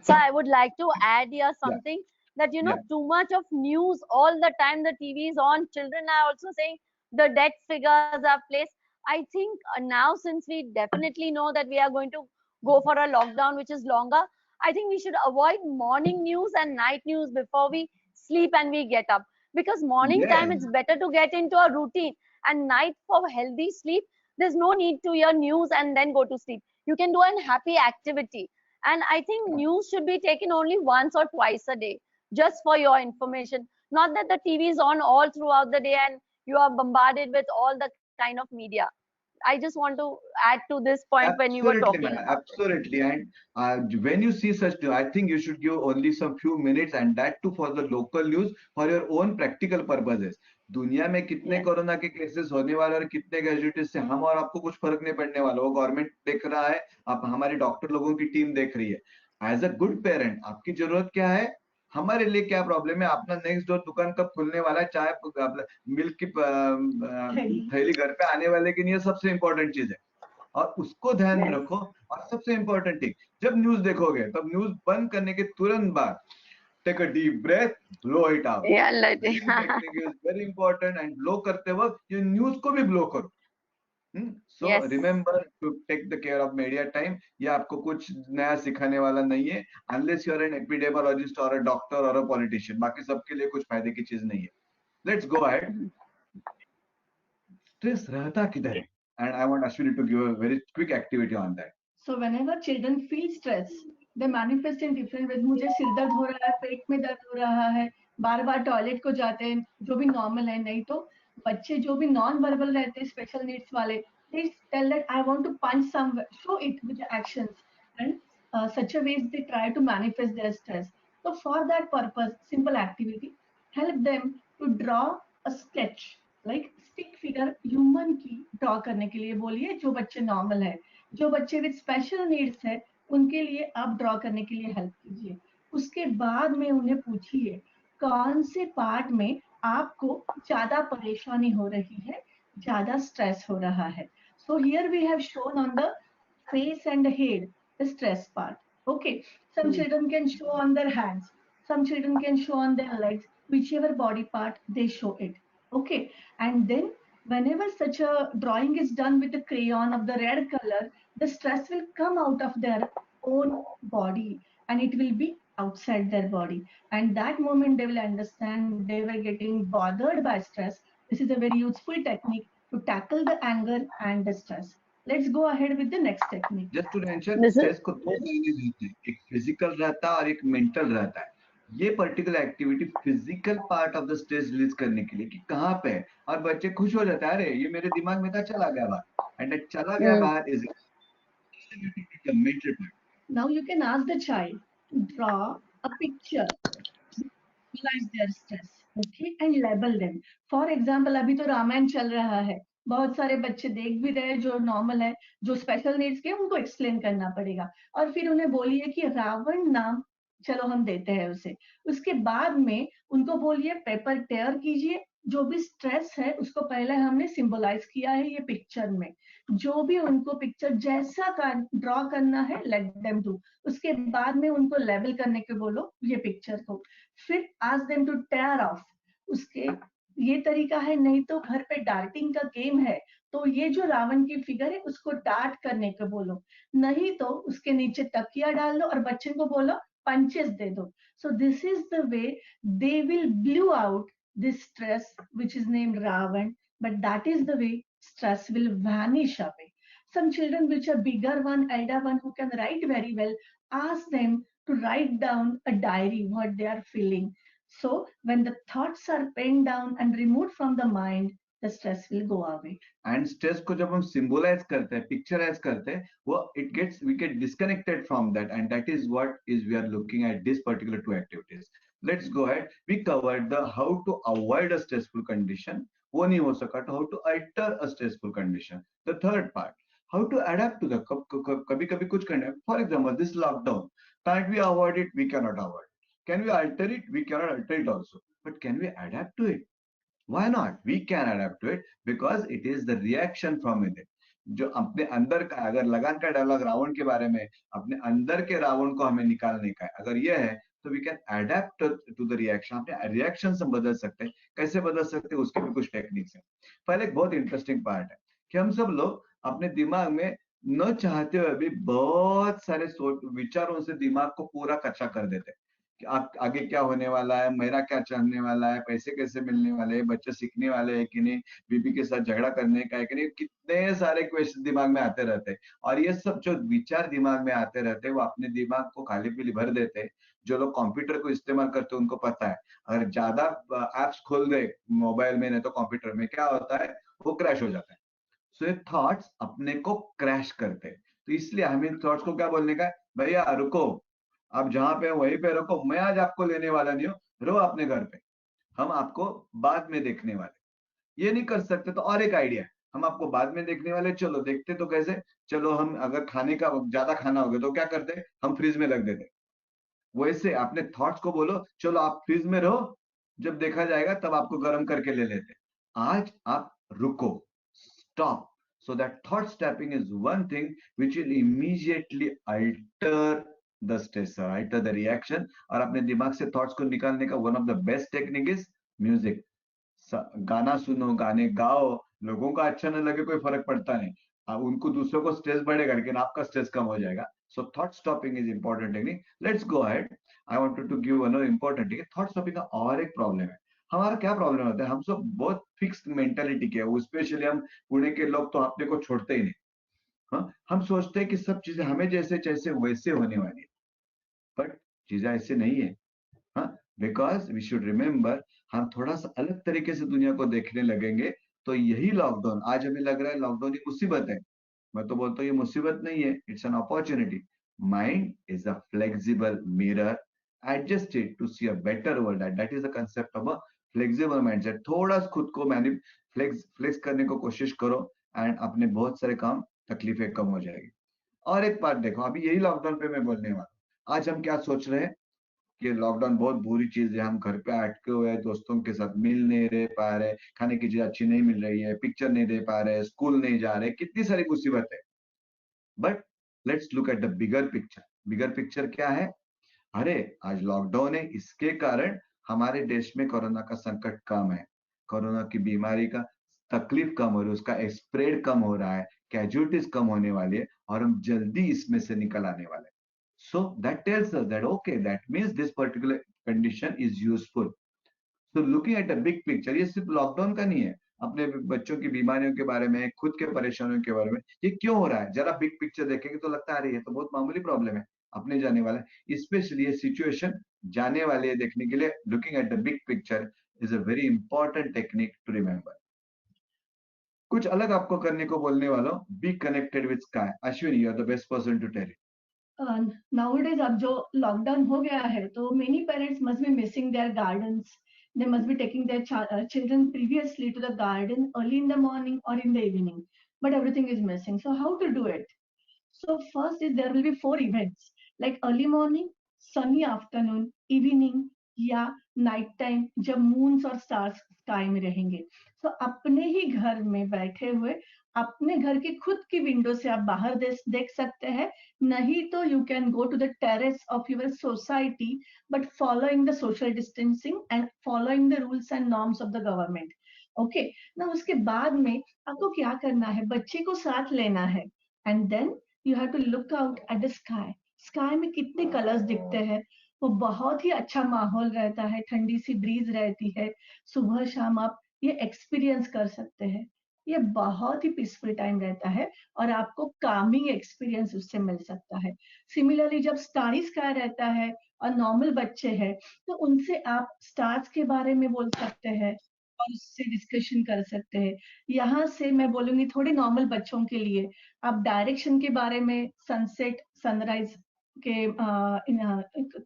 So I would like to add here Yeah. something that Yeah. too much of news all the time. The TV is on. Children are also saying the death figures are placed. I think now, since we definitely know that we are going to go for a lockdown which is longer, I think we should avoid morning news and night news before we sleep and we get up. Because morning time Yes. it's better to get into a routine, and night for healthy sleep there's no need to hear news and then go to sleep. You can do an happy activity. And I think news should be taken only once or twice a day, just for your information. Not that the TV is on all throughout the day and you are bombarded with all the kind of media. I just want to add to this point when you were Absolutely, talking man. about it. Absolutely. And when you see such, I think you should give only some few minutes, and that too for the local news for your own practical purposes. दुनिया में कितने Yes. Corona के cases होने वाले और कितने casualties से हम और आपको कुछ फर्क नहीं पड़ने वाला. वो गवर्नमेंट देख रहा है, आप हमारी डॉक्टर लोगों की टीम देख रही है. एज अ गुड पेरेंट आपकी जरूरत क्या है, हमारे लिए क्या प्रॉब्लम है, अपना नेक्स्ट डोर दुकान कब खुलने वाला है, चाय मिल्क की थैली घर पे आने वाले की नहीं, ये सबसे इंपॉर्टेंट चीज है, और उसको ध्यान में Yes. रखो। और सबसे इंपॉर्टेंट थिंग, जब न्यूज देखोगे तब न्यूज बंद करने के तुरंत बाद take a deep breath, blow it out. Yeah, like breathing technique is very important, and blow करते वक्त ये न्यूज को भी ब्लो करो। So yes. Remember to take the care of media time. ये आपको कुछ नया सिखाने वाला नहीं है, unless you are an epidemiologist और अ डॉक्टर और अ पॉलिटिशियन, बाकी सबके लिए कुछ फायदे की चीज नहीं है। Let's go ahead. स्ट्रेस रहता किधर है, and I want Ashwini to give a very quick activity on that. So whenever children feel stress, they manifest in different ways. मुझे सिर दर्द हो रहा है, पेट में दर्द हो रहा है, बार बार टॉयलेट को जाते हैं, जो भी नॉर्मल है। नहीं तो बच्चे जो भी नॉन वर्बल रहते हैं, स्पेशल नीड्स वाले, they tell that I want to punch somewhere, show it with the actions, and such a ways they try to manifest their stress. So for that purpose, simple activity, help them to draw a sketch, like stick figure human की draw करने के लिए बोलिए, जो बच्चे normal है। जो बच्चे विद स्पेशल नीड्स है उनके लिए आप ड्रॉ करने के लिए हेल्प कीजिए। उसके बाद में उन्हें पूछिए कौन से पार्ट में आपको ज्यादा परेशानी हो रही है, ज्यादा स्ट्रेस हो रहा है। So here we have shown on the face and head the stress part. Okay, some children can show on their hands, some children can show on their legs, whichever body part they show it. Okay, and then whenever such a drawing is done with the crayon of the red color, the stress will come out of their own body and it will be outside their body, and that moment they will understand they were getting bothered by stress. This is a very useful technique to tackle the anger and the stress. Let's go ahead with the next technique. Just to mention, This is stress को दो मायने रहते हैं, एक physical रहता है और एक मेंटल रहता है। ये particular activity physical part of the stress release करने के लिए कि कहाँ पे है, और बच्चे खुश हो जाते हैं, अरे ये मेरे दिमाग में था, चला गया बाहर, एंड चला गया बाहर is mental part. Now you can ask the child to draw a picture, visualize their stress, okay, and label them. For example, अभी तो रामायण चल रहा है, बहुत सारे बच्चे देख भी रहे हैं, जो नॉर्मल है, जो स्पेशल नीड्स के, उनको एक्सप्लेन करना पड़ेगा। और फिर उन्हें बोलिए कि रावण नाम चलो हम देते हैं उसे। उसके बाद में उनको बोलिए पेपर टेयर कीजिए, जो भी स्ट्रेस है उसको पहले हमने सिंबलाइज किया है ये पिक्चर में। जो भी उनको पिक्चर जैसा ड्रॉ करना है, लेट देम डू। उसके बाद में उनको लेबल करने के बोलो ये पिक्चर को, फिर ask them to tear off. उसके ये तरीका है, नहीं तो घर पे डार्टिंग का गेम है, तो ये जो रावण की फिगर है उसको डार्ट करने को बोलो, नहीं तो उसके नीचे तकिया डाल दो और बच्चे को बोलो पंचेस दे दो। So this is the way they will blew out this stress which is named Ravan, but that is the way stress will vanish away. Some children which are bigger one, elder one, who can write very well, ask them to write down a diary what they are feeling. So when the thoughts are penned down and removed from the mind, the stress will go away. And stress को जब हम symbolize करते हैं, picturise करते हैं, वो it gets we get disconnected from that, and that is what is we are looking at this particular two activities. Let's go ahead. We covered the how to avoid a stressful condition, वो नहीं हो सका तो how to alter a stressful condition. The third part, how to adapt to the, कभी कभी कुछ करना है, for example this lockdown, can't we avoid it? We cannot avoid. Can we alter it? We cannot alter it also. But can we adapt to it? Why not? We can adapt to it because it is the reaction from within. जो अपने अंदर का, अगर लगान का dialogue Ravan के बारे में, अपने अंदर के रावण को हमें निकालने का है, अगर ये है तो we can adapt to the reaction. अपने रिएक्शन से बदल सकते हैं। कैसे बदल सकते हैं उसके भी कुछ टेक्निक्स हैं। पहले एक बहुत इंटरेस्टिंग पार्ट है कि हम सब लोग अपने दिमाग में न चाहते हुए भी बहुत सारे विचारों से दिमाग को पूरा कच्चा कर देते हैं कि आगे क्या होने वाला है, मेरा क्या चलने वाला है, पैसे कैसे मिलने वाले हैं, बच्चे सीखने वाले हैं कि नहीं, बीबी के साथ झगड़ा करने का है कि नहीं, कितने सारे क्वेश्चन दिमाग में आते रहते हैं। और ये सब जो विचार दिमाग में आते रहते हैं वो अपने दिमाग को खाली पीली भर देते हैं। जो लोग कंप्यूटर को इस्तेमाल करते हैं उनको पता है, अगर ज्यादा एप्स खोल दे मोबाइल में नहीं तो कंप्यूटर में, क्या होता है, वो क्रैश हो जाता है। सो ये थॉट्स अपने को क्रैश करते हैं। तो इसलिए हमें इन थॉट्स को क्या बोलने का है, भैया रुको, आप जहां पे वहीं पे रखो, मैं आज आपको लेने वाला नहीं हूँ, रहो अपने घर पे, हम आपको बाद में देखने वाले। ये नहीं कर सकते तो और एक आइडिया, हम आपको बाद में देखने वाले, चलो देखते तो कैसे, चलो हम अगर खाने का ज्यादा खाना हो गया तो क्या करते, हम फ्रिज में रख देते। वैसे अपने थॉट्स को बोलो चलो आप फ्रिज में रहो, जब देखा जाएगा तब आपको गर्म करके ले लेते। आज आप रुको, stop, so that thought stopping is one thing which will immediately alter the stressor, alter the reaction। और अपने दिमाग से थॉट्स को निकालने का one of the best technique is music। गाना सुनो, गाने गाओ, लोगों का अच्छा न लगे कोई फर्क पड़ता नहीं, अब उनको दूसरों को स्ट्रेस बढ़ेगा लेकिन आपका स्ट्रेस कम हो जाएगा। So thought stopping is important technique. Let's go ahead, I wanted to give another important technique. Thought stopping का और एक प्रॉब्लम है, हमारा क्या प्रॉब्लम होता है, हम सब बहुत फिक्स्ड मेंटेलिटी के, वो स्पेशली हम पुणे के लोग तो अपने को छोड़ते ही नहीं। हाँ, हम सोचते हैं कि सब चीजें हमें जैसे जैसे वैसे होने वाली है, बट चीजें ऐसे नहीं है। हाँ, बिकॉज वी शुड रिमेम्बर, हम थोड़ा सा अलग तरीके से दुनिया को देखने लगेंगे तो यही लॉकडाउन, आज हमें लग रहा है लॉकडाउन ये मुसीबत है, मैं तो बोलता हूँ ये मुसीबत नहीं है, it's an opportunity. Mind is a flexible mirror, adjust it to see a better world, that is the concept of a flexible mindset. थोड़ा खुद को फ्लेक्स करने को कोशिश करो एंड अपने बहुत सारे काम, तकलीफें कम हो जाएगी। और एक बात देखो, अभी यही लॉकडाउन पे मैं बोलने वाला, आज हम क्या सोच रहे हैं कि लॉकडाउन बहुत बुरी चीज है, हम घर पे अटके हुए हैं, दोस्तों के साथ मिल नहीं रह पा रहे, खाने की चीज अच्छी नहीं मिल रही है, पिक्चर नहीं दे पा रहे, स्कूल नहीं जा रहे, कितनी सारी मुसीबत है। But let's look at the bigger picture. Bigger picture क्या है, अरे आज लॉकडाउन है, इसके कारण हमारे देश में कोरोना का संकट कम है, कोरोना की बीमारी का तकलीफ कम हो रही है, उसका स्प्रेड कम हो रहा है, कैजुअलिटीज कम होने वाली है और हम जल्दी इसमें से निकल आने वाले हैं। So that tells us that okay, that means this particular condition is useful. So looking at the big picture, ये सिर्फ लॉकडाउन का नहीं है, अपने बच्चों की बीमारियों के बारे में, खुद के परेशानियों के बारे में, ये क्यों हो रहा है, जरा बिग पिक्चर देखेंगे तो लगता है अरे ये तो बहुत मामूली प्रॉब्लम है, अपने जाने वाला है। स्पेशली ये सिचुएशन जाने वाली है देखने के लिए, looking at the big picture is a very important technique to remember. कुछ अलग आपको करने को बोलने वाला हूँ, be connected with sky. Ashwini, you are the best person to tell it. Nowadays अब जो लॉकडाउन हो गया है तो many parents must be missing their gardens. They must be taking their children previously to the garden early in the morning or in the evening, but everything is missing. So how to do it? So first is there will be 4 events like early morning, sunny afternoon, evening या night time जब moons और stars sky में रहेंगे। तो अपने ही घर में बैठे हुए अपने घर की खुद की विंडो से आप बाहर देख सकते हैं, नहीं तो you can go to the terrace of your society but following the social distancing and following the rules and norms of the government. Okay ना, उसके बाद में आपको क्या करना है, बच्चे को साथ लेना है and then you have to look out at the sky. Sky में कितने कलर्स दिखते हैं, वो बहुत ही अच्छा माहौल रहता है, ठंडी सी ब्रीज रहती है, सुबह शाम आप ये एक्सपीरियंस कर सकते हैं। ये बहुत ही पीसफुल टाइम रहता है और आपको कामिंग एक्सपीरियंस उससे मिल सकता है। सिमिलरली जब स्टारी स्काई रहता है और नॉर्मल बच्चे हैं तो उनसे आप स्टार्स के बारे में बोल सकते हैं और उससे डिस्कशन कर सकते हैं। यहाँ से मैं बोलूंगी थोड़े नॉर्मल बच्चों के लिए आप डायरेक्शन के बारे में, सनसेट सनराइज के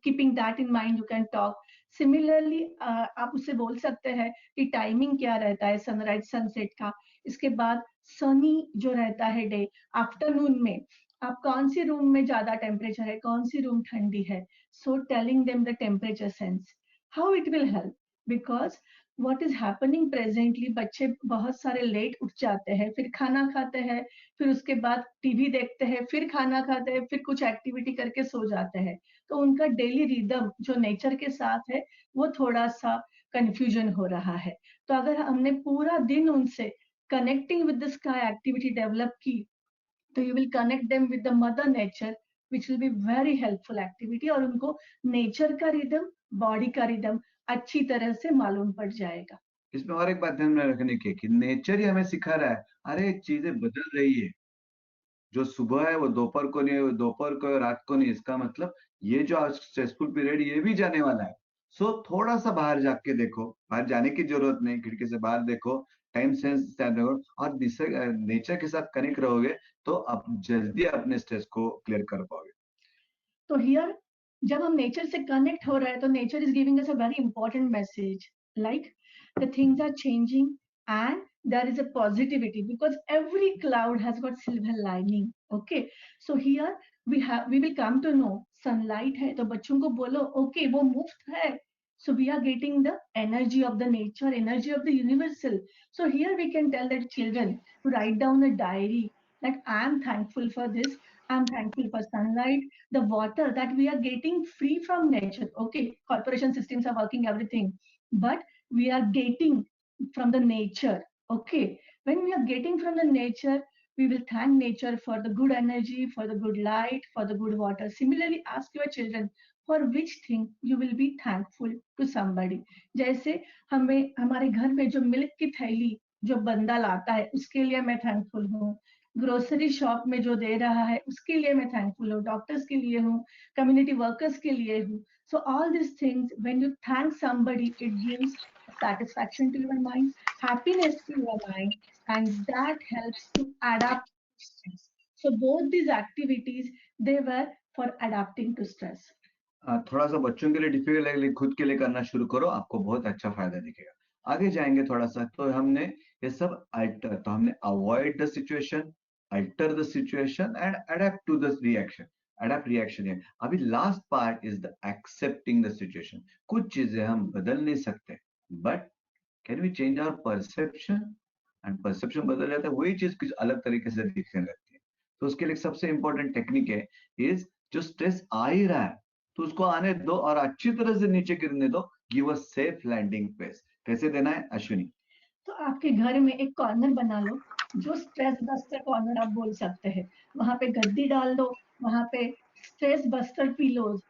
keeping that in mind you can talk. Similarly आप उससे बोल सकते हैं कि टाइमिंग क्या रहता है सनराइज सनसेट का। इसके बाद सनी जो रहता है डे, आफ्टरनून में आप कौन सी रूम में ज्यादा टेम्परेचर है, कौन सी रूम ठंडी है। So telling them the temperature sense, how it will help, because what is happening presently, बच्चे बहुत सारे लेट उठ जाते हैं, फिर खाना खाते हैं, फिर उसके बाद टीवी देखते हैं, फिर खाना खाते हैं, फिर कुछ एक्टिविटी करके सो जाते हैं। तो उनका डेली रिदम जो नेचर के साथ है वो थोड़ा सा कंफ्यूजन हो रहा है। तो अगर हमने पूरा दिन उनसे connecting with the sky activity develop की तो you will connect them with the mother nature which will be very helpful activity और उनको नेचर का रिदम, बॉडी का रिदम अच्छी तरह से मालूम पड़ जाएगा। इसमें और एक बात ध्यान में रखने की कि नेचर ही हमें सिखा रहा है, अरे चीजें बदल रही है, जो सुबह है वो दोपहर को नहीं है, वो दोपहर को है, रात को नहीं, इसका मतलब ये जो स्ट्रेसफुल पीरियड ये भी जाने वाला है। सो थोड़ा सा बाहर जाके देखो, बाहर जाने की जरूरत नहीं, खिड़की से बाहर देखो, टाइम सेंस रखो और नेचर के साथ कनेक्ट रहोगे तो आप जल्दी अपने स्ट्रेस को क्लियर कर पाओगे। तो हियर जब हम नेचर से कनेक्ट हो रहे हैं तो nature is giving us a very important message like the things are changing and there is a positivity, because every cloud has got silver lining. Okay, so here we will come to know sunlight है तो बच्चों को बोलो okay वो मुफ्त है. So we are getting the energy of the nature, energy of the universal. So here we can tell the children to write down a diary that I am thankful for this. I'm thankful for sunlight, the water that we are getting free from nature. Okay, corporation systems are working everything, but we are getting from the nature. Okay, when we are getting from the nature, we will thank nature for the good energy, for the good light, for the good water. Similarly, ask your children for which thing you will be thankful to somebody. जैसे हमें हमारे घर में जो milk की थैली जो बंदा लाता है उसके लिए मैं थैंकफुल हूँ. ग्रोसरी शॉप में जो दे रहा है उसके लिए मैं थैंकफुल हूँ. डॉक्टर्स के लिए हूँ, कम्युनिटी वर्कर्स के लिए हूँ. So all these things, when you thank somebody, it gives satisfaction to your mind, happiness to your mind, and that helps to adapt to stress. So both these activities, they were for adapting to stress. थोड़ा सा बच्चों के लिए difficult है, लेकिन खुद के लिए करना शुरू करो, आपको बहुत अच्छा फायदा दिखेगा. आगे जाएंगे थोड़ा सा. तो हमने ये सब अल्टर, तो हमने avoid the situation, alter the situation and adapt to the reaction. Adapt reaction है. अभी last part is the accepting the situation. कुछ चीजें हम बदल नहीं सकते, but can we change our perception, एंड परसेप्शन बदल जाता है, वही चीज कुछ अलग तरीके से दिखने लगती है. तो उसके लिए सबसे इंपॉर्टेंट टेक्निक है इज, जो स्ट्रेस आ ही रहा है तो उसको आने दो और अच्छी तरह से नीचे गिरने दो. Give a safe landing place. कैसे देना है अश्विनी? तो आपके घर में एक कॉर्नर बना लो जो स्ट्रेस बस्टर कॉर्नर आप बोल सकते हैं. वहां पे गद्दी डाल दो, वहां पे स्ट्रेस बस्टर पिलोज,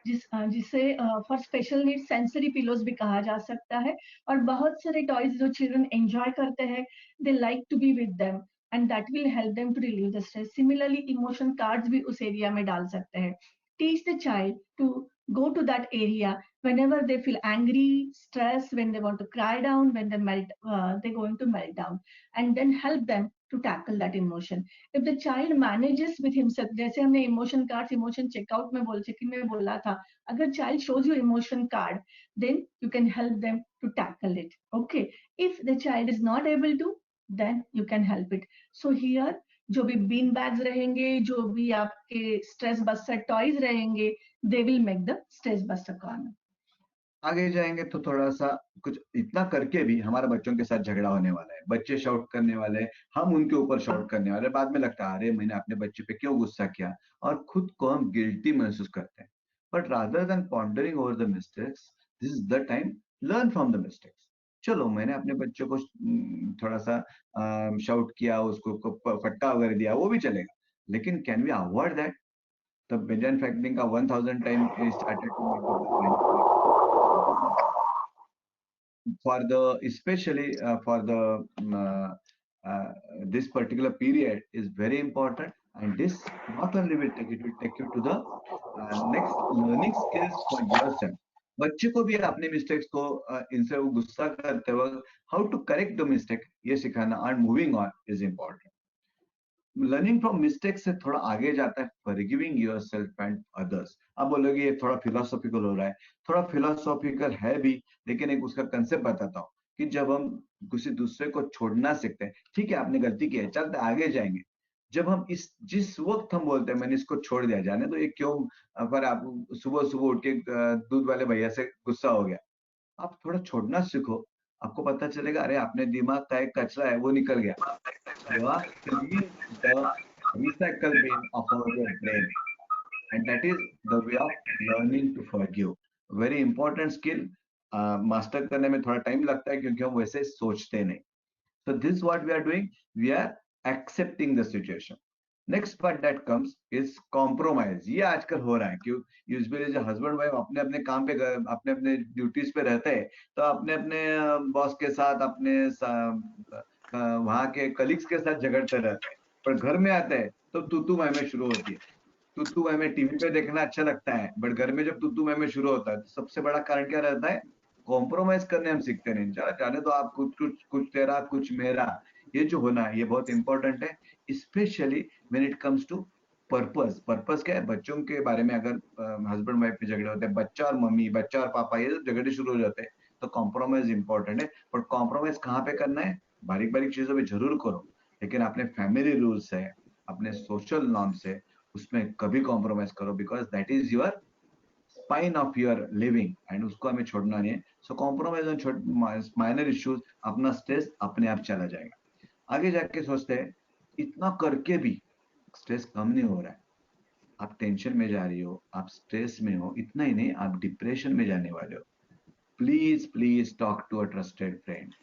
जिसे for special need sensory pillows भी कहा जा सकता है. और बहुत सारे टॉयज जो चिल्ड्रन एंजॉय करते हैं, they like to be with them, and that will help them to relieve the stress. Similarly emotion cards भी उस एरिया में डाल सकते हैं. Teach the child to go to that area whenever they feel angry, stressed, when they want to cry down, when they're going to melt down, and then help them to tackle that emotion. If the child manages with himself, जैसे हमने emotion cards, emotion checkout में check-in में बोला था, अगर child shows you emotion card, then you can help them to tackle it. Okay, if the child is not able to, then you can help it. So here जो भी been bags रहेंगे, जो भी आपके स्ट्रेस बस्टर टॉयज रहेंगे, they will make the stress buster corner. आगे जाएंगे तो थोड़ा सा कुछ इतना करके भी हमारे बच्चों के साथ झगड़ा होने वाला है. बच्चे शाउट करने वाले, हम उनके ऊपर शाउट करने वाले. बाद में लगता है अरे मैंने अपने बच्चे पे क्यों गुस्सा किया, और खुद को हम गिल्टी महसूस करते हैं. But rather than pondering over the mistakes, this is the time learn from the mistakes. चलो मैंने अपने बच्चे को थोड़ा सा शाउट किया, उसको फटका वगैरह दिया, वो भी चलेगा, लेकिन can we avoid that? The Benjamin Franklin का 1000 time he started to make for the, especially for the this particular period is very important, and this not only will take it, will take you to the next learning skills for yourself. बच्चे को भी अपने mistakes को इनसे वो गुस्सा करते वक्त how to correct the mistake ये सिखाना, and moving on is important. Learning from mistake से थोड़ा आगे जाता है फॉरगिविंग योरसेल्फ एंड अदर्स. आप बोलोगे ये थोड़ा फिलोसॉफिकल हो रहा है. थोड़ा फिलोसॉफिकल है भी, लेकिन एक उसका कंसेप्ट बताता हूँ कि जब हम किसी दूसरे को छोड़ना सीखते हैं, ठीक है आपने गलती की है, चलते आगे जाएंगे. जब हम जिस वक्त हम बोलते हैं मैंने इसको छोड़ दिया, जाने तो ये क्यों, पर आप सुबह सुबह उठ के दूध वाले भैया से गुस्सा हो गया, आप थोड़ा छोड़ना सीखो, आपको पता चलेगा अरे अपने दिमाग का एक कचरा है वो निकल गया. You are cleaning the recycle bin of our brain, and that is the way of learning to forgive. Very important skill. Master करने में थोड़ा टाइम लगता है क्योंकि हम वैसे सोचते नहीं. So this is what we are doing. We are accepting the situation. Next part that comes is compromise. ये आजकल हो रहा है क्यों, यूजुअली जो हस्बैंड वाइफ अपने अपने काम पे अपने अपने ड्यूटीज पे रहते हैं, तो अपने अपने बॉस के साथ, अपने वहाँ के कलीग्स के साथ झगड़ते रहते हैं. पर घर में आते हैं तो तू मैं शुरू होती है. तू मैं टीवी पे देखना अच्छा लगता है, बट घर में जब तू मैं शुरू होता है, सबसे बड़ा कारण क्या रहता है? कॉम्प्रोमाइज करने हम सीखते नहीं. जाने तो आप कुछ तेरा कुछ मेरा, ये जो होना है ये बहुत इंपॉर्टेंट है, specially when it comes to purpose. Purpose क्या है? बच्चों के बारे में अगर हस्बैंड वाइफ में झगड़े होते हैं, बच्चा और मम्मी, बच्चा और पापा, ये झगड़े शुरू हो जाते हैं, तो कॉम्प्रोमाइज इंपॉर्टेंट है. बट कॉम्प्रोमाइज कहाँ पे करना है? बारीक बारीक चीजों में जरूर करो, लेकिन अपने फैमिली रूल्स है, अपने सोशल नॉर्म्स है, उसमें कभी कॉम्प्रोमाइज करो, because that is your spine of your living and उसको हमें छोड़ना नहीं है. सो कॉम्प्रोमाइज ऑन माइनर इश्यूज, अपना स्ट्रेस अपने आप चला जाएगा. आगे जाके सोचते हैं इतना करके भी स्ट्रेस कम नहीं हो रहा है, आप टेंशन में जा रही हो, आप स्ट्रेस में हो, इतना ही नहीं आप डिप्रेशन में जाने वाले हो. Please talk to a trusted friend.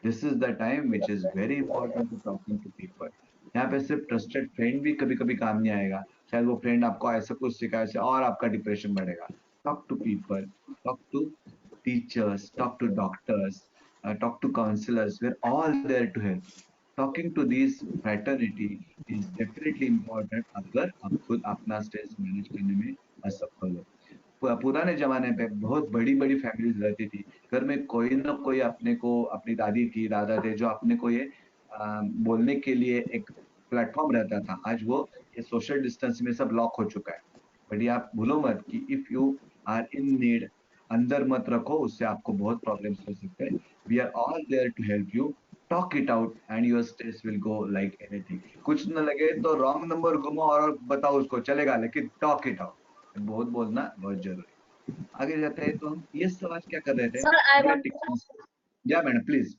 This is the time which is very important to talking to people. यहाँ पे सिर्फ ट्रस्टेड फ्रेंड भी कभी कभी काम नहीं आएगा. शायद वो फ्रेंड आपको ऐसा कुछ सिखाए से और आपका डिप्रेशन बढ़ेगा. Talk to people, talk to teachers, talk to doctors, talk to counselors. We're all there to help. Talking to these fraternity is definitely important अगर आप खुद अपना स्ट्रेस मैनेज करने में असफल हो. पुराने जमाने पे बहुत बड़ी बड़ी फैमिलीज रहती थी, घर में कोई ना कोई अपने को, अपनी दादी थी, दादा थे, जो अपने को ये बोलने के लिए एक प्लेटफॉर्म रहता था. आज वो ये सोशल डिस्टेंस में सब लॉक हो चुका है. बट ये आप भूलो मत कि if you are in need, अंदर मत रखो, उससे आपको बहुत प्रॉब्लम्स हो सकते हैं. We are all there to help you. Talk it out and your stress will go like anything. कुछ न लगे तो रॉन्ग नंबर घुमाओ और बताओ उसको, चलेगा, लेकिन टॉक इट आउट. बहुत बोलना बहुत जरूरी है. आगे जाते हैं तो हम ये सवाल क्या कर रहे थे. Sir, I We are want taking- या madam please.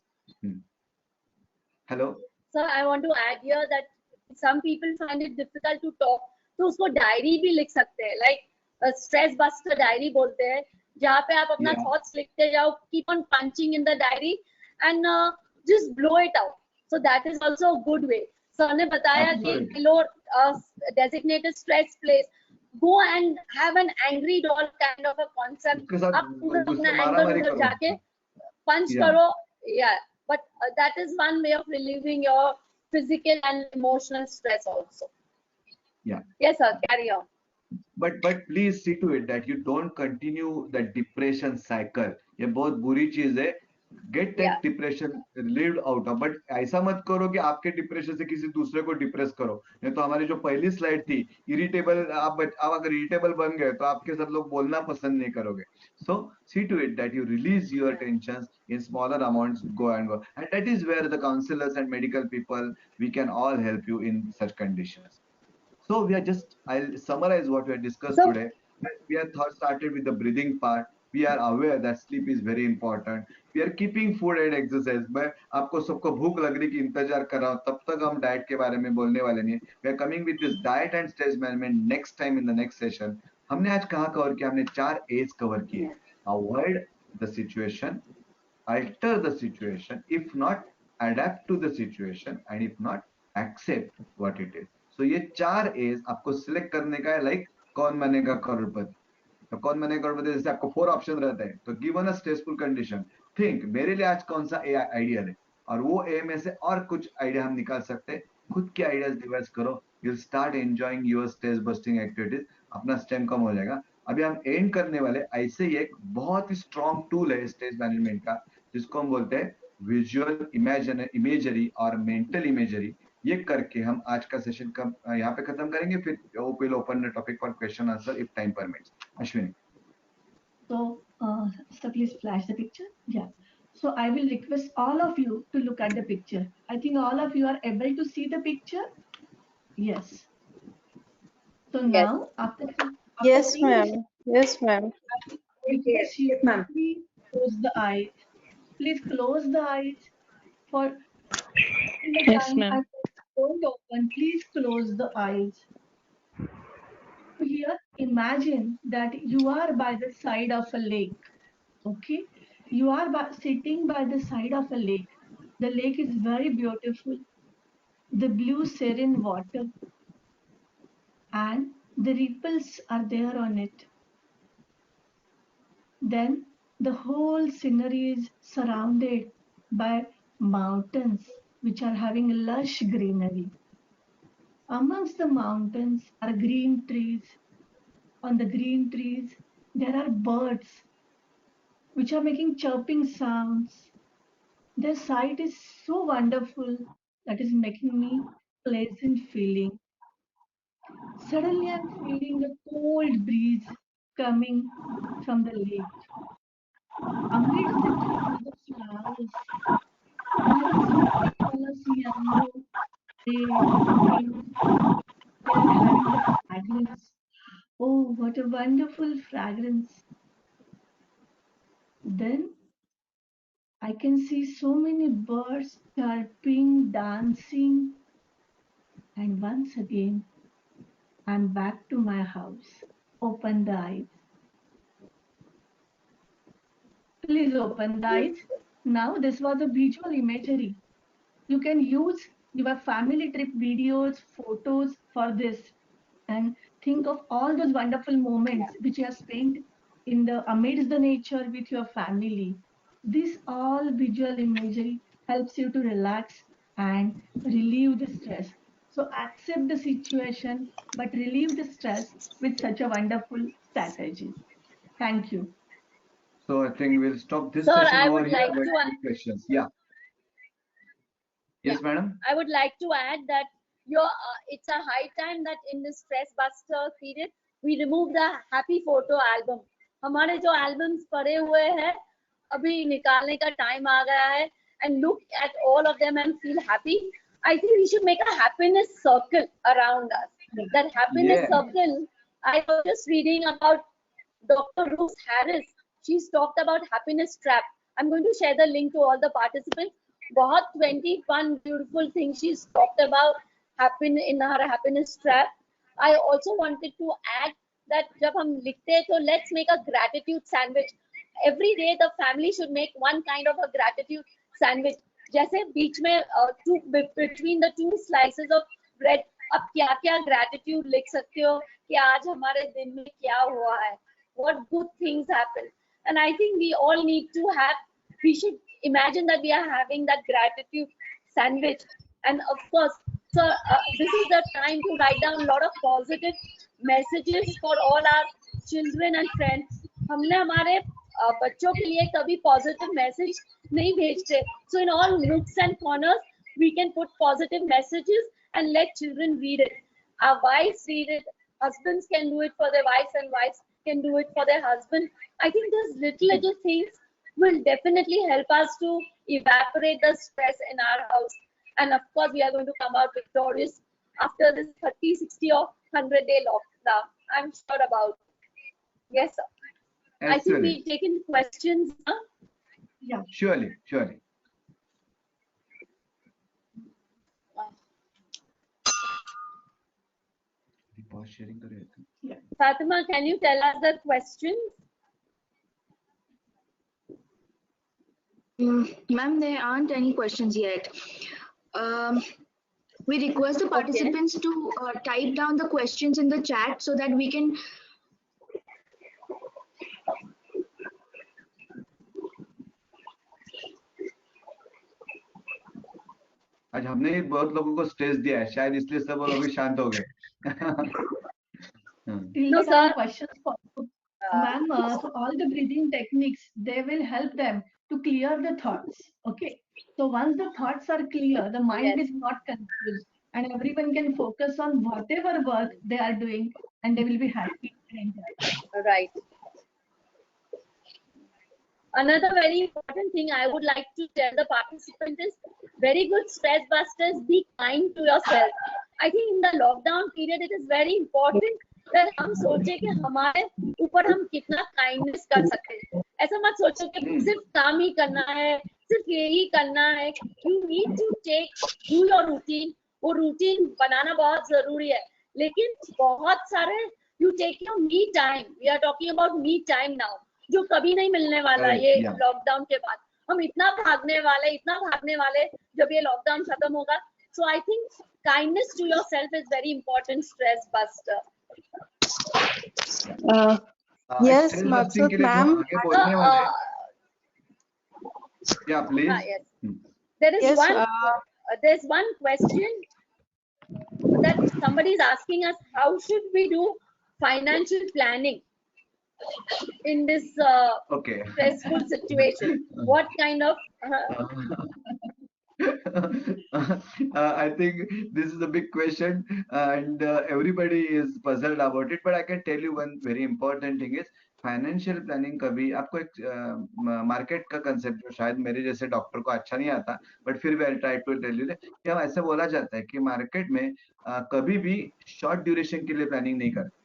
Hello. Sir, I want to add here that some people find it difficult to talk, तो उसको डायरी भी लिख सकते हैं, like stress buster डायरी बोलते हैं, जहाँ पे आप अपना Yeah. thoughts लिखते जाओ, keep on punching in the diary and just blow it out. So that is also a good way. Sir ने बताया कि Absolutely. below designated stress place, go and have an angry doll kind of a concept. उसके साथ आप पूरा गुस्सा अपना anger मारामारी उधर करो. जाके punch Yeah. करो. Yeah, but that is one way of relieving your physical and emotional stress also. Yeah. Yes, sir, carry on. But please see to it that you don't continue the depression cycle. ये बहुत बुरी चीज है. Get that Yeah. depression lived out of. But ऐसा मत करो कि आपके डिप्रेशन से किसी दूसरे को डिप्रेस करो. नहीं तो हमारी जो पहली स्लाइड थी, इरिटेबल, आप अगर इरिटेबल बन गए तो आपके साथ लोग बोलना पसंद नहीं करोगे. So see to it that you release your tensions in smaller amounts. Go and go, and that is where the counselors and medical people, we can all help you in such conditions. So we are just, I'll summarize what we have discussed So, today. We have started with the breathing part. We are aware that sleep is very important. We are keeping food and exercise. मैं आपको सबको भूख लग रही की इंतजार कर रहा हूँ, तब तक हम डाइट के बारे में बोलने वाले नहीं. We are coming with this diet and stress management next time in the next session. हमने आज कहाँ कवर किया? हमने 4 A's कवर किए. Avoid the situation, alter the situation, if not adapt to the situation, and if not accept what it is. So ये 4 A's आपको select करने का है. लाइक कौन बनेगा करोड़पति. तो कौन बनेगा करोड़पति, जैसे आपको 4 ऑप्शन रहते हैं, तो given a stressful condition, think मेरे लिए आज कौन सा ए आइडिया है, और वो ए में से और कुछ आइडिया हम निकाल सकते हैं. खुद के आइडियाज डिवाइस करो. You start enjoying your stress busting activities. अपना स्ट्रेस कम हो जाएगा. अभी हम एंड करने वाले ऐसे ही एक बहुत ही स्ट्रॉन्ग टूल है स्ट्रेस मैनेजमेंट का, जिसको हम बोलते हैं विजुअल इमेजरी और मेंटल इमेजरी. ये करके हम आज का सेशन का यहाँ पे खत्म करेंगे. फिर will open the topic for question answer if time permits. Ashwini. So please flash the picture. Yeah. So I will request all of you to look at the picture. I think all of you are able to see the picture. Yes. So Yes. now after Yes, seeing this, ma'am. Yes, ma'am. request you to please close the eyes. Please close the eyes for in the Yes, time ma'am. I don't open. Please close the eyes. Here, imagine that you are by the side of a lake. Okay, you are sitting by the side of a lake. The lake is very beautiful. The blue serene water and the ripples are there on it. Then the whole scenery is surrounded by mountains which are having lush greenery. Amongst the mountains are green trees. On the green trees, there are birds which are making chirping sounds. Their sight is so wonderful that is making me pleasant feeling. Suddenly I'm feeling a cold breeze coming from the lake. Amidst the trees, the flowers colors yellow, red, pink. They are having the fragrance. Oh, what a wonderful fragrance. Then I can see so many birds chirping, dancing, and once again I'm back to my house. Open the eyes. Please open the eyes. Now, this was a visual imagery. You can use your family trip videos, photos for this, and think of all those wonderful moments which you have spent in the amidst the nature with your family. This all visual imagery helps you to relax and relieve the stress. So accept the situation, but relieve the stress with such a wonderful strategy. Thank you. So I think we'll stop this Sir, session I over would here. like With to any questions? Yeah. Yes, Yeah. madam. I would like to add that it's a high time that in this stress buster period we remove the happy photo album. हमारे जो albums पड़े हुए हैं अभी निकालने का time आ गया है and look at all of them and feel happy. I think we should make a happiness circle around us. That happiness Yeah. circle, I was just reading about Dr. Ruth Harris. She's talked about happiness trap. I'm going to share the link to all the participants. बहुत 20 fun, beautiful things she's talked about happen in her happiness trap. I also wanted to add that जब हम लिखते हैं तो let's make a gratitude sandwich. Every day the family should make one kind of a gratitude sandwich. जैसे बीच में between the two slices of bread आप क्या क्या gratitude लिख सकते हो कि आज हमारे दिन में क्या हुआ है. What good things happen. And I think we all need to have, we should imagine that we are having that gratitude sandwich. And of course, so this is the time to write down a lot of positive messages for all our children and friends. हमने हमारे बच्चों के लिए कभी positive message नहीं भेजते. So in all nooks and corners, we can put positive messages and let children read it. Our wives read it. Husbands can do it for their wives and wives can do it for their husband. I think those little things will definitely help us to evaporate the stress in our house. And of course, we are going to come out victorious after this 30, 60 or 100-day lockdown. I'm sure about it. Yes, sir. I think Excellent. we've taken questions. Huh? Yeah. Surely, surely. Pause sharing करें. Fatima, can you tell us the questions? Ma'am, there aren't any questions yet. We request the participants to type down the questions in the chat so that we can. आज हमने बहुत लोगों को stress दिया है शायद इसलिए सब लोग अभी शांत हो गए. No, sir. Questions for ma'am. So all the breathing techniques, they will help them to clear the thoughts. Okay. So once the thoughts are clear, the mind is not confused, and everyone can focus on whatever work they are doing, and they will be happy and enjoy. Right. Another very important thing I would like to tell the participants is very good stress busters. Be kind to yourself. I think in the lockdown period, it is very important that हम सोचे कि हमारे ऊपर हम कितना kindness कर सकते हैं. ऐसा मत सोचो कि सिर्फ काम ही करना है, सिर्फ यही करना है. You need to do your routine. वो routine बनाना बहुत जरूरी है. लेकिन बहुत सारे you take your me time. We are talking about me time now. जो कभी नहीं मिलने वाला ये लॉकडाउन के बाद. हम इतना भागने वाले जब ये लॉकडाउन खत्म होगा. So I think kindness to yourself is very important stress buster. Yes, Maksud ma'am. Yeah, please. Yes. There is Yes, there's one question that somebody is asking us: how should we do financial planning in this stressful situation? What kind of? I think this is a big question and everybody is puzzled about it, but I can tell you one very important thing is financial planning कभी आपको एक market का concept जो शायद मेरे जैसे doctor को अच्छा नहीं आता, बट फिर भी I try to tell you कि हम ऐसे बोला जाता है कि मार्केट में कभी भी शॉर्ट ड्यूरेशन के लिए प्लानिंग नहीं करते।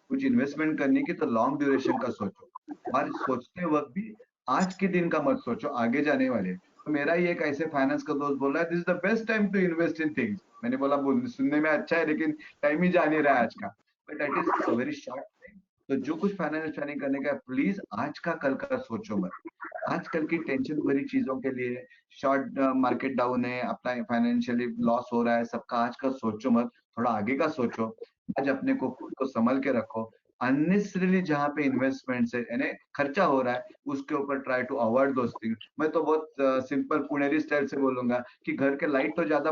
कुछ इन्वेस्टमेंट करने की तो लॉन्ग ड्यूरेशन का सोचो, और सोचते वक्त भी आज के दिन का मत सोचो, आगे जाने वाले। तो मेरा ही एक ऐसे फाइनेंस का दोस्त बोल रहा है, this is the best time to invest in things. मैंने बोला सुनने में अच्छा है, लेकिन टाइम ही जा नहीं रहा है आज का, but that is a very short time. तो जो कुछ फाइनेंस प्लानिंग करने का, प्लीज आज का कल का सोचो मत। आजकल की टेंशन भरी चीजों के लिए, शॉर्ट मार्केट डाउन है, अपना फाइनेंशियली लॉस हो रहा है, सबका आज का सोचो मत, थोड़ा आगे का सोचो। आज अपने को खुद को संभल के रखो। अननेसेसरीली जहाँ पे इन्वेस्टमेंट से यानी खर्चा हो रहा है, उसके ऊपर try to avoid those things. मैं तो बहुत सिंपल पुणेरी स्टाइल से बोलूंगा कि घर के लाइट तो ज्यादा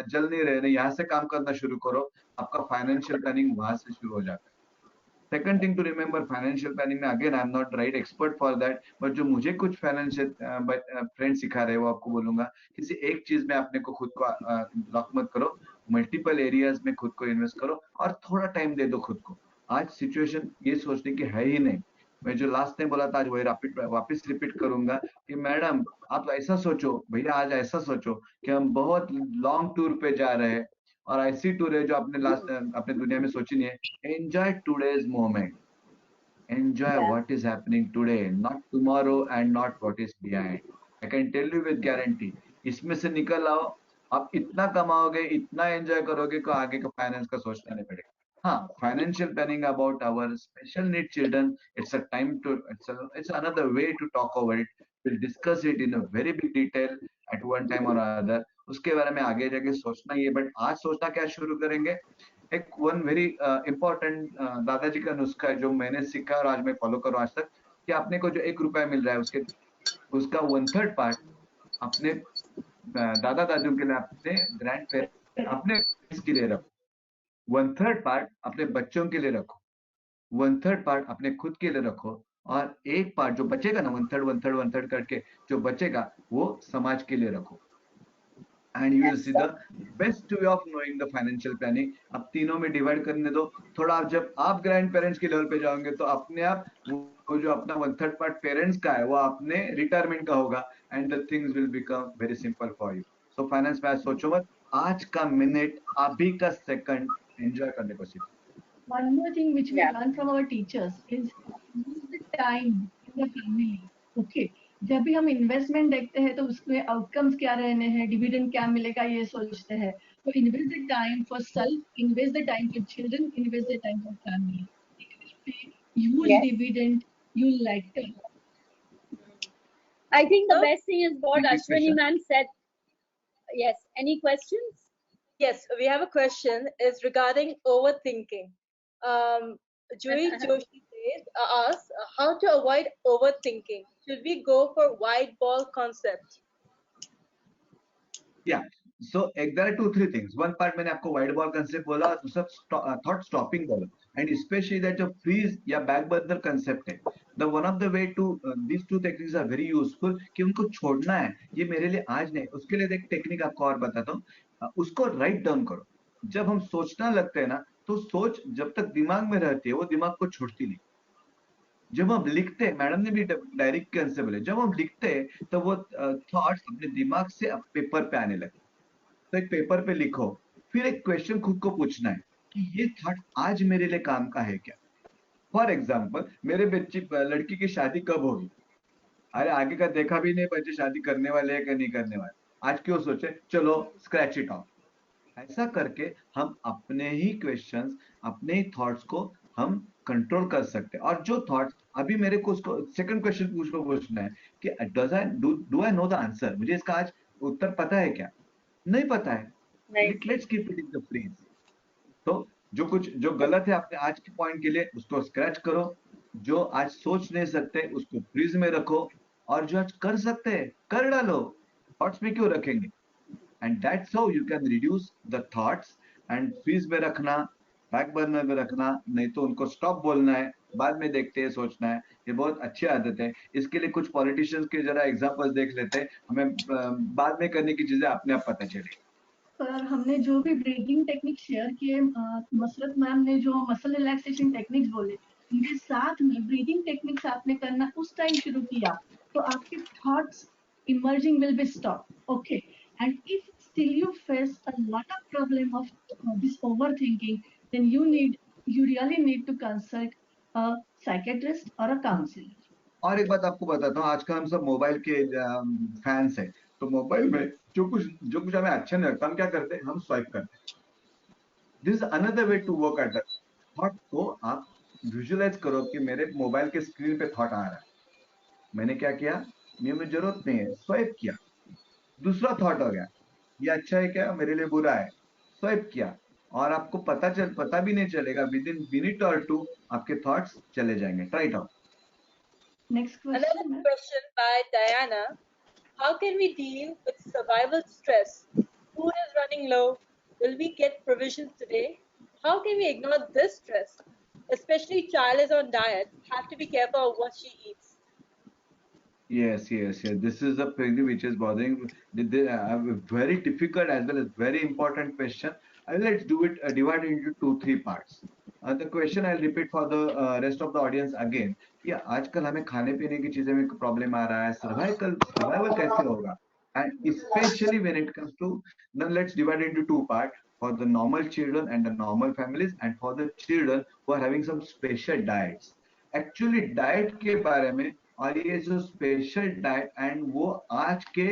जल नहीं रहे, यहाँ से काम करना शुरू करो, आपका फाइनेंशियल प्लानिंग वहां से शुरू हो जाता है। Second thing to remember, financial planning में again I am not right expert for that, but जो मुझे कुछ फाइनेंशियल फ्रेंड सिखा रहे हैं वो आपको बोलूंगा, किसी एक चीज में अपने को खुद को लॉक मत करो, मल्टीपल एरियाज में खुद को इन्वेस्ट करो और थोड़ा टाइम दे दो खुद को। आज सिचुएशन ये सोचने की है ही नहीं। मैं जो लास्ट टाइम बोला था आज वही वापिस रिपीट करूंगा कि मैडम आप ऐसा सोचो, भैया आज ऐसा सोचो कि हम बहुत लॉन्ग टूर पे जा रहे हैं, और ऐसी टूर है जो आपने लास्ट अपने दुनिया में सोची नहीं है। Enjoy today's moment, enjoy Yeah. what is happening today, not tomorrow and not what is behind. I can tell you with guarantee, इसमें से निकल आओ, आप इतना कमाओगे, इतना एंजॉय करोगे कि आगे का फाइनेंस का सोचना नहीं पड़ेगा। हाँ, financial planning about our special need children, it's a time to, it's another way to talk over it. We'll discuss it in a very big detail at one time or other. उसके बारे में आगे जाके सोचना ही है, but आज सोचना क्या शुरू करेंगे। एक वन वेरी इंपॉर्टेंट दादाजी का नुस्खा है जो मैंने सीखा और आज मैं फॉलो करूँ आज तक, कि आपने को जो 1 रुपया मिल रहा है उसके उसका 1/3 पार्ट अपने दादा दादियों के लिए, अपने ग्रैंड पेरेंट्स, अपने parents के लिए रखो। 1/3 पार्ट अपने बच्चों के लिए रखो, 1/3 पार्ट अपने खुद के लिए रखो, और एक पार्ट जो बचेगा ना, 1/3 करके जो बचेगा वो समाज के लिए रखो। And you will see the best way of knowing the financial planning. अब तीनों में डिवाइड करने दो थोड़ा। आप जब आप ग्रैंड पेरेंट्स के लेवल पे जाओगे तो अपने आप वो जो अपना 1/3 पार्ट पेरेंट्स का है वो अपने रिटायरमेंट का होगा, and the things will become very simple for you. So finance में सोचो मत, आज का मिनट, अभी का सेकंड एंजॉय करने को सीखो। One more thing which we Yeah. learn from our teachers is use the time in the family. Okay. जब भी हम इन्वेस्टमेंट देखते हैं तो उसमें आउटकम्स क्या रहने हैं, डिविडेंड क्या मिलेगा, ये सोचते हैं। तो invest the time for self, invest the time for children, invest the time for family. It will pay huge Yes. Dividend you like. I think the best thing is what Thank you, Ashwini Krisha. ma'am said. Yes. Any questions? Yes, we have a question. Is regarding overthinking. Juhi Joshi says, asks how to avoid overthinking. Should we go for wide ball concept? Yeah. So there are 2-3 things. One part मैंने आपको wide ball concept बोला, और दूसरा thought stopping बोला, and specially that जो fridge या back burner concept है, the one of the way to these two techniques are very useful, कि उनको छोड़ना है ये मेरे लिए आज नहीं। उसके लिए एक टेक्निक आपको और बताता हूँ, उसको राइट डाउन करो। जब हम सोचना लगते हैं ना, तो सोच जब तक दिमाग में रहती है वो दिमाग को छोड़ती नहीं। जब हम लिखते हैं, मैडम ने भी डायरी के आंसर बोले, जब हम लिखते हैं तो वो थॉट्स अपने दिमाग से पेपर पे आने लगते। तो एक पेपर पे लिखो, फिर एक क्वेश्चन खुद को पूछना है कि ये थॉट आज मेरे लिए काम का है क्या। फॉर एग्जाम्पल, मेरे बच्ची लड़की की शादी कब होगी, अरे आगे का देखा भी नहीं, बच्चे शादी करने वाले हैं कि नहीं करने वाले, आज क्यों सोचे, चलो स्क्रैच इट ऑफ। ऐसा करके हम अपने ही क्वेश्चंस, अपने ही थॉट्स को हम कंट्रोल कर सकते हैं। और जो थॉट्स अभी मेरे को उसको सेकंड क्वेश्चन पूछना है कि do I know the answer, मुझे इसका आज उत्तर पता है क्या, नहीं पता है, let's keep it in the fridge. तो जो गलत है अपने आज के पॉइंट के लिए उसको स्क्रैच करो, जो आज सोच नहीं सकते उसको फ्रीज में रखो, और जो आज कर सकते हैं कर डालो, थॉट्स में क्यों रखेंगे। And that's how you can reduce the thoughts. And fridge में रखना, बैक बर्नर में रखना, नहीं तो उनको स्टॉप बोलना है, बाद में देखते हैं, सोचना है, ये बहुत अच्छी आदत है। इसके लिए कुछ पॉलिटिशियंस के जरा एग्जांपल्स देख लेते हैं, हमें बाद में करने की चीजें अपने आप पता चलेगी। सर, हमने जो भी ब्रीदिंग टेक्निक शेयर किए, मसरत मैम ने जो मसल रिलैक्सेशन टेक्निक्स बोले, उनके साथ में ब्रीदिंग टेक्निक्स आपने करना उस टाइम शुरू किया तो आपके thoughts emerging will be stopped. Okay. And if still you face a lot of problem of this overthinking, then you really need to consult a psychiatrist or a counselor. और एक बात आपको बताता हूँ, आजकल हम सब मोबाइल के फैंस हैं, तो मोबाइल में जो कुछ हमें अच्छा नहीं लगता, हम क्या करते हैं, हम स्वाइप करते हैं. This is another way to work at that thought को. आप विजुअलाइज करो कि मेरे मोबाइल के स्क्रीन पे थॉट आ रहा है, मैंने क्या किया, मुझे जरूरत नहीं है, स्वाइप किया, दूसरा थॉट हो गया, ये अच्छा है क्या, मेरे लिए बुरा है, स्वाइप किया, और आपको पता भी नहीं चलेगा, विद इन मिनट और टू आपके थॉट्स चले जाएंगे. Try it out. Next question. Another question by Diana. How can we deal with survival stress? Food is running low. Will we get provisions today? How can we ignore this stress? Especially child is on diet. Have to be careful of what she eats. Yes. This is the thing which is bothering. Very difficult as well as very important question. Let's do it. Divide into 2-3 parts. The question I'll repeat for the rest of the audience again. कि आजकल हमें खाने पीने की चीजें में problem आ रहा है. सर्वाइवल कैसे होगा? And especially when it comes to, now let's divide into 2 parts. For the normal children and the normal families, and for the children who are having some special diets. Actually diet के बारे में, और ये जो special diet and वो आज के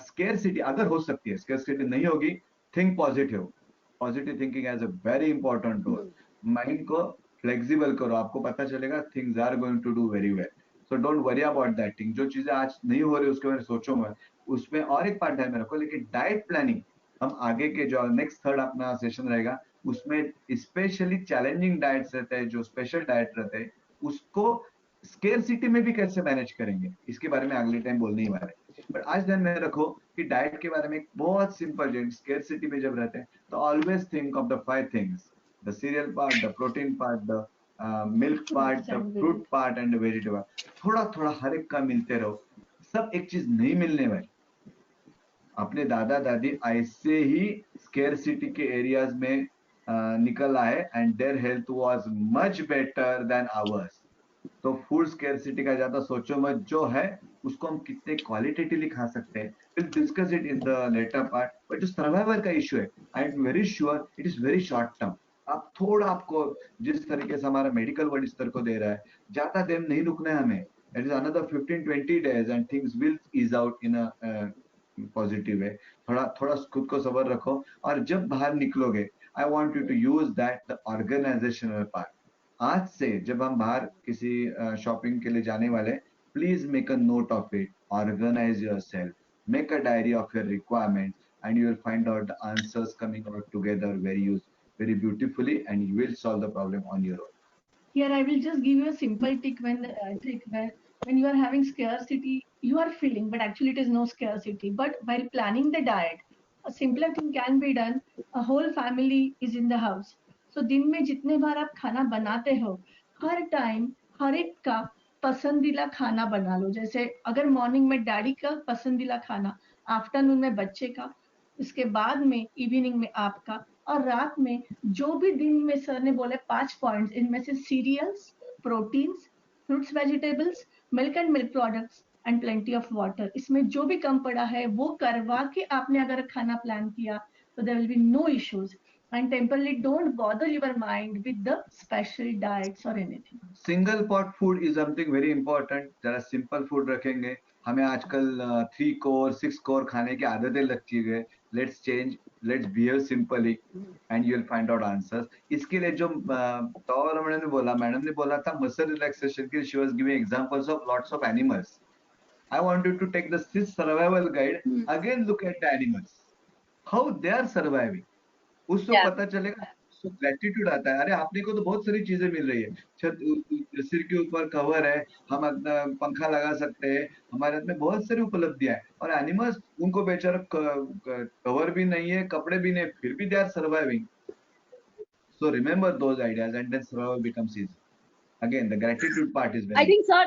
scarcity, अगर हो सकती है, स्केर्सिटी नहीं होगी, think positive thinking as a very important role. Mind को फ्लेक्सिबल करो, आपको पता चलेगा things are going to do very well. So don't worry about that thing. जो चीजें आज नहीं हो रही उसके बारे में सोचो मत, उसमें और एक पार्ट ध्यान में रखो. लेकिन डाइट प्लानिंग हम आगे के जो नेक्स्ट थर्ड अपना सेशन रहेगा उसमें स्पेशली चैलेंजिंग डाइट्स रहते हैं, जो स्पेशल डाइट रहते हैं, उसको स्केर्सिटी में भी कैसे मैनेज करेंगे, इसके बारे में अगले टाइम बोलने ही वाले. बट आज ध्यान में रखो कि डाइट के बारे में बहुत सिंपल, स्केर्सिटी में जब रहते हैं तो always think of the 5 things: the serial part, the protein part, the milk part, the fruit part and the vegetable. थोड़ा थोड़ा हर एक का मिलते रहो. सब एक चीज नहीं मिलने वाली. अपने दादा दादी ऐसे ही स्केर्सिटी के एरियाज में निकल आए and their health was much better than hours. तो फूड स्केर्सिटी का ज्यादा सोचो मत, जो है उसको हम कितने क्वालिटेटिवली खा सकते हैं, will discuss it in the later part. But जो सर्वाइवल का इशू है, I am very sure it is very short term. आप थोड़ा, आपको जिस तरीके से हमारा मेडिकल वर्ल्ड इस तरह को दे रहा है, ज्यादा दिन नहीं रुकना है हमें. It is another 15-20 days and things will ease out in a positive है. थोड़ा खुद को सबर रखो, और जब बाहर निकलोगे, I want you to use that the organizational part. आज से जब हम बाहर किसी शॉपिंग के लिए जाने वाले, please make a note of it, organize yourself, make a diary of your requirements, and you will find out the answers coming out together very beautifully, and you will solve the problem on your own. Here I will just give you a simple trick when you are having scarcity, you are feeling, but actually it is no scarcity. But while planning the diet, a simpler thing can be done. A whole family is in the house. So दिन में जितने बार आप खाना बनाते हो, हर time हर एक का पसंदीदा खाना बना लो. जैसे अगर मॉर्निंग में डैडी का पसंदीदा खाना, आफ्टरनून में बच्चे का, इसके बाद में इवनिंग में आपका, और रात में जो भी दिन में सर ने बोले 5 पॉइंट्स, इनमें से cereals, proteins, fruits, vegetables, milk and milk products and plenty of water, इसमें जो भी कम पड़ा है वो करवा के आपने अगर खाना प्लान किया तो there will be no issues. And temporarily don't bother your mind with the special diets or anything. Single pot food is something very important. जरा सिंपल फूड रखेंगे. हमें आजकल 3 कोर 6 कोर खाने की आदतें लगती है. Let's change, let's behave simply and you will find out answers. इसके लिए जो मैडम ने बोला था मसल रिलैक्सेशन के, she was giving examples of lots of animals. I want you to take the 6th survival guide. Again look at the animals, how they are surviving. उसको पता चलेगा, उसको ग्रेटिट्यूड आता है. अरे आपने को तो बहुत सारी चीजें मिल रही है, छत, सिर के ऊपर कवर है, हम अपना पंखा लगा सकते हैं, हमारे हाथ में बहुत सारी उपलब्धियां है. और एनिमल्स, उनको बेचारा कवर भी नहीं है, कपड़े भी नहीं, फिर भी they are surviving. So remember those ideas and then survival becomes easy. Again the gratitude part is very. I think, sir,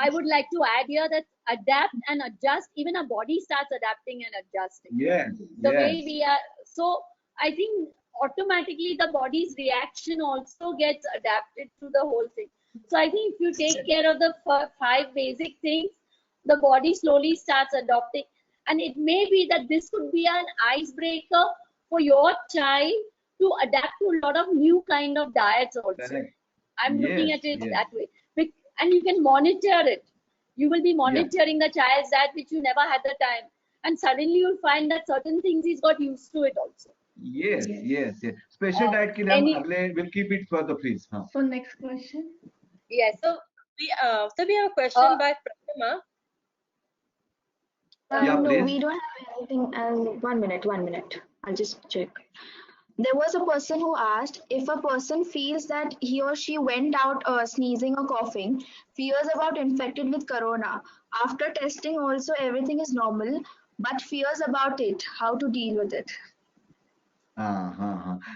I would like to add here that adapt and adjust, even our body starts adapting and adjusting. Yes. The way we are. So I think automatically the body's reaction also gets adapted to the whole thing. So I think if you take care of the 5 basic things, the body slowly starts adopting. And it may be that this could be an icebreaker for your child to adapt to a lot of new kind of diets also. Correct. I'm looking Yes, at it yes. that way. And you can monitor it. You will be monitoring the child's diet, which you never had the time. And suddenly you'll find that certain things he's got used to it also. Yes, yes, yes. Special diet के लिए हम Any- अगले will keep it for the please. हाँ. So next question. Yes. So we have a question by Pratima. Yeah, No, please. we don't have anything. 1 minute, 1 minute. I'll just check. There was a person who asked if a person feels that he or she went out sneezing or coughing, fears about infected with corona. After testing, also everything is normal, but fears about it. How to deal with it?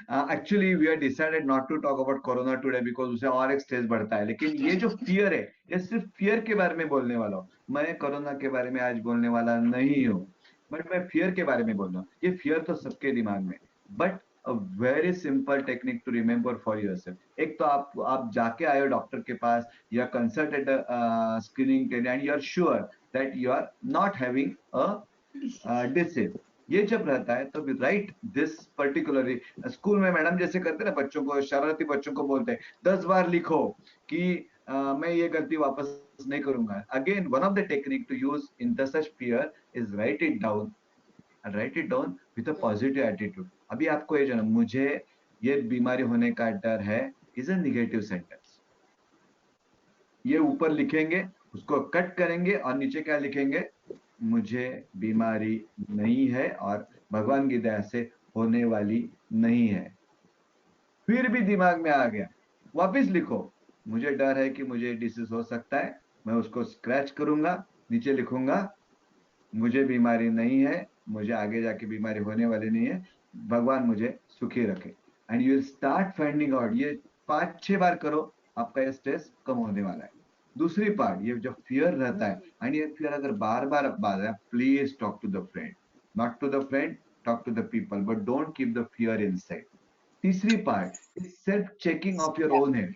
Actually, we have decided not to talk about corona today because उसे और एक stage बढ़ता है. लेकिन ये जो fear है, ये सिर्फ फियर के बारे में बोलने वाला हूँ. मैं कोरोना के बारे में आज बोलने वाला नहीं हूँ, बट मैं फियर के बारे में बोल रहा हूँ. ये फियर तो सबके दिमाग में, but a very simple technique to remember for yourself. एक तो आप जाके आए हो डॉक्टर के पास या कंसल्टेड स्क्रीनिंग के लिए and you are sure that you are not having a disease. ये जब रहता है तो राइट दिस पर्टिकुलरली स्कूल में मैडम जैसे करते हैं ना, बच्चों को, शरारती बच्चों को बोलते हैं 10 बार लिखो कि मैं ये गलती वापस नहीं करूंगा. Again one of the technique to use in the such fear is write it down with a positive attitude. अभी आपको ये जो मुझे ये बीमारी होने का डर है इज अ निगेटिव सेंटेंस. ये ऊपर लिखेंगे, उसको कट करेंगे और नीचे क्या लिखेंगे, मुझे बीमारी नहीं है और भगवान की दया से होने वाली नहीं है. फिर भी दिमाग में आ गया, वापस लिखो, मुझे डर है कि मुझे डिसीज हो सकता है, मैं उसको स्क्रैच करूंगा, नीचे लिखूंगा मुझे बीमारी नहीं है, मुझे आगे जाके बीमारी होने वाली नहीं है, भगवान मुझे सुखी रखे. And you will start finding out. ये 5-6 बार करो, आपका ये स्ट्रेस कम होने वाला है. दूसरी पार्ट, ये जो फियर रहता है एंड ये फियर अगर बार बार बात है, please talk to the friend, not to the friend, talk to the people, but don't keep the fear inside. तीसरी part is self checking of your own head.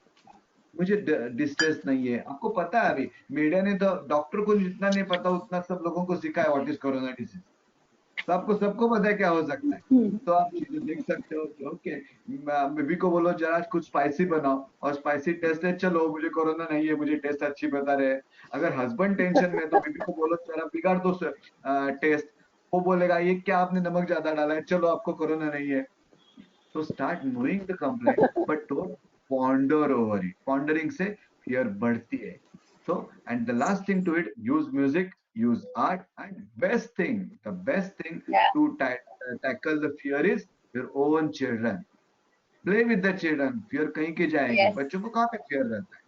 मुझे डिस्ट्रेस नहीं है. आपको पता है अभी मीडिया ने तो डॉक्टर को जितना नहीं पता उतना सब लोगों को सिखाया व्हाट इज कोरोना डिसीज. तो आपको सबको पता है क्या हो सकता है. तो आप चीजें देख सकते हो कि ओके, बेबी को बोलो जरा कुछ स्पाइसी बनाओ और स्पाइसी टेस्ट है, चलो मुझे कोरोना नहीं है, मुझे टेस्ट अच्छी बता रहे हैं. अगर हस्बैंड टेंशन में तो बेबी को बोलो जरा बिगाड़ दो टेस्ट. वो बोलेगा ये क्या आपने नमक ज्यादा डाला है, चलो आपको कोरोना नहीं है. तो start knowing the complaint but don't ponder over it. Pondering से फियर बढ़ती है. So, and the last thing to it, use music, use art, and the best thing to tackle the fear is your own children. Play with the children. Fear कहीं के जाएगी. Yes. बच्चों को कहाँ पे fear रहता है?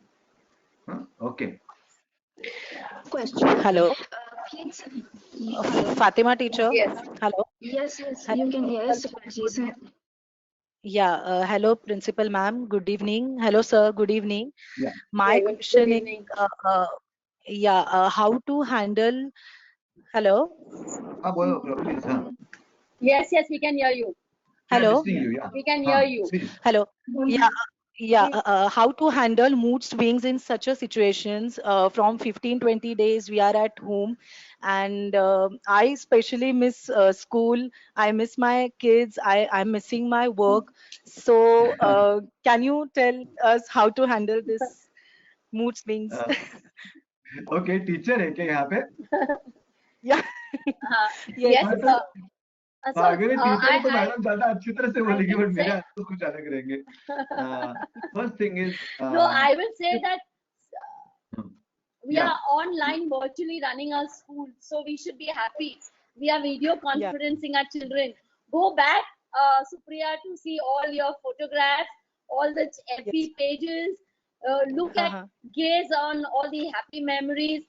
हाँ? Okay. Question. Hello, Please. Fatima teacher. Yes. Hello. Yes, you can. Yes, please. Yeah, hello, Principal Ma'am. Good evening. Hello, sir. Good evening. Yeah. My Good question evening. is, how to handle. Hello. हाँ बोलो please. हाँ. Yes, we can hear you. We are Hello. listening you. Yeah. We can हाँ, hear you. Please. Hello. How to handle mood swings in such a situations. From 15-20 days we are at home, and I especially miss school. I miss my kids. I'm missing my work. So can you tell us how to handle this mood swings? Okay, teacher है क्या यहाँ पे? Yeah. Yes. Yes. So, अगर teacher है तो I madam ज्यादा अच्छी तरह से बोलेगी, can बट मेरे say- हाथ तो कुछ अलग रहेंगे. First thing is. no, I will say that we Yeah. are online virtually running our school, so we should be happy. We are video conferencing our children. Go back, Supriya, to see all your photographs, all the FB pages. Look at, gaze on all the happy memories.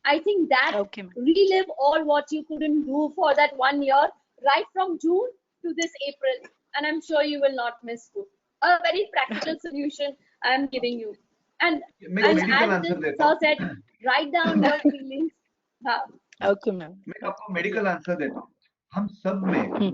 I think that Okay, ma'am. relive all what you couldn't do for that 1 year, right from June to this April, and I'm sure you will not miss school. A very practical solution I am giving you. And मैं medical as answer this देता sir हूँ. said, write down your feelings. हाँ. Okay, ma'am. मैं आपको medical answer देता हूँ. हम सब में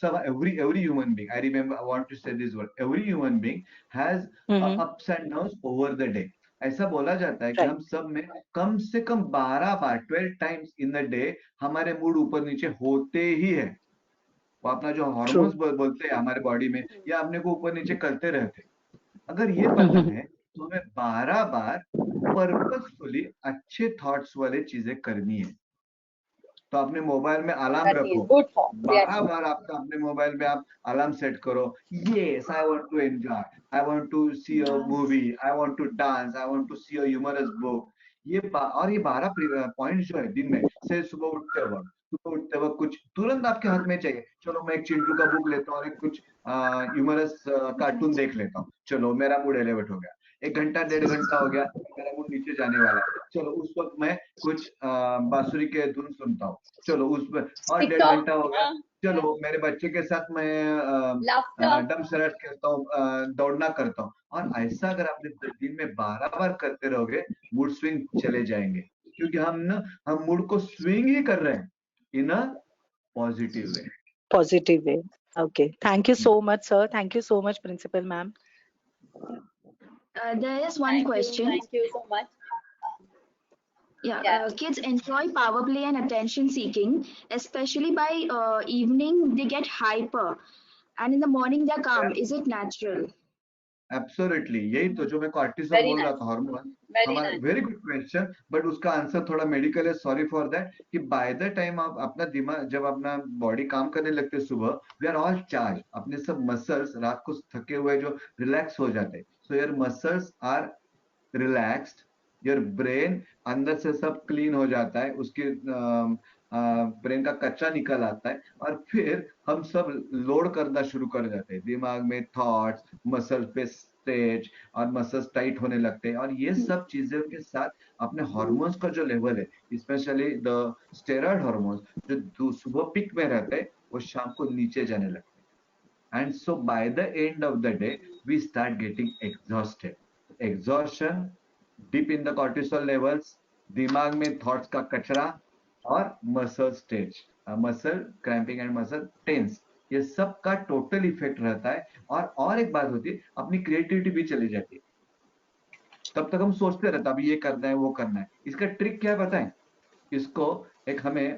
सब every human being, I remember, I want to say this word, every human being has ups and downs over the day. ऐसा बोला जाता है कि Right. हम सब में कम से कम 12 बार 12 times in the day हमारे मूड ऊपर नीचे होते ही है। वो अपना जो हार्मोन्स बोलते हैं हमारे बॉडी में, या अपने को ऊपर नीचे करते रहते। अगर ये पता है तो हमें 12 बार पर्पसफुली अच्छे थॉट्स वाले चीजें करनी है। तो अपने मोबाइल में अलार्म रखो, Good thought. 12 बार आपका अपने मोबाइल में आप अलार्म सेट करो। Yes, I want to enjoy, I want to see a movie, I want to dance, I want to see a humorous book. और ये 12 पॉइंट जो है दिन में से सुबह उठते वक्त कुछ तुरंत आपके हाथ में चाहिए। चलो मैं एक चिंटू का बुक लेता हूँ और एक कुछ ह्यूमरस कार्टून देख लेता हूँ, चलो मेरा मूड एलिवेट हो गया। 1 घंटा 1.5 घंटा हो गया, मेरा मूड नीचे जाने वाला है, चलो उस वक्त मैं कुछ बांसुरी के धुन सुनता हूँ, चलो उसमें और 1.5 घंटा हो गया, चलो मेरे बच्चे के साथ मैं डम शरारत करता हूँ, दौड़ना करता हूँ। और ऐसा अगर आपने दिन में 12 बार करते रहोगे, मूड स्विंग चले जाएंगे, क्योंकि हम मूड को स्विंग ही कर रहे हैं in a positive way. Positive way. Okay. Thank you so much, sir. Thank you so much, Principal Ma'am. There is one question. Thank you so much. Yeah, kids enjoy power play and attention seeking, especially by evening they get hyper, and in the morning they're calm. Is it natural? Absolutely, यही तो जो मैं cortisol Very बोल रहा nice. था, hormone Very हमारा। nice. Very good question, but उसका answer थोड़ा मेडिकल है, सॉरी फॉर दैट। कि बाय द टाइम आप अपना दिमाग, जब अपना बॉडी काम करने लगते हैं सुबह, वी आर ऑल चार्ज, अपने सब मसल्स रात को थके हुए जो रिलैक्स हो जाते हैं, so your muscles are relaxed, your brain अंदर से सब क्लीन हो जाता है, उसके ब्रेन का कच्चा निकल आता है, और फिर हम सब लोड करना शुरू कर जाते हैं दिमाग में थॉट्स, मसल पे स्ट्रेच और मसल्स टाइट होने लगते हैं। और ये सब चीजों के साथ अपने हार्मोन्स का जो लेवल है, स्पेशली द स्टेरॉइड हार्मोन्स, जो सुबह पिक में रहते हैं, वो शाम को नीचे जाने लगते हैं। And so by the end of the day we start getting exhausted. Exhaustion, dip in the cortisol levels, दिमाग में थॉट्स का कचरा, और muscle stretch, muscle cramping and muscle tense, ये सब का टोटल इफेक्ट रहता है। और एक बात होती है, अपनी क्रिएटिविटी भी चली जाती है। तब तक हम सोचते रहते अभी ये करना है, वो करना है। इसका ट्रिक क्या है पता है? इसको एक, हमें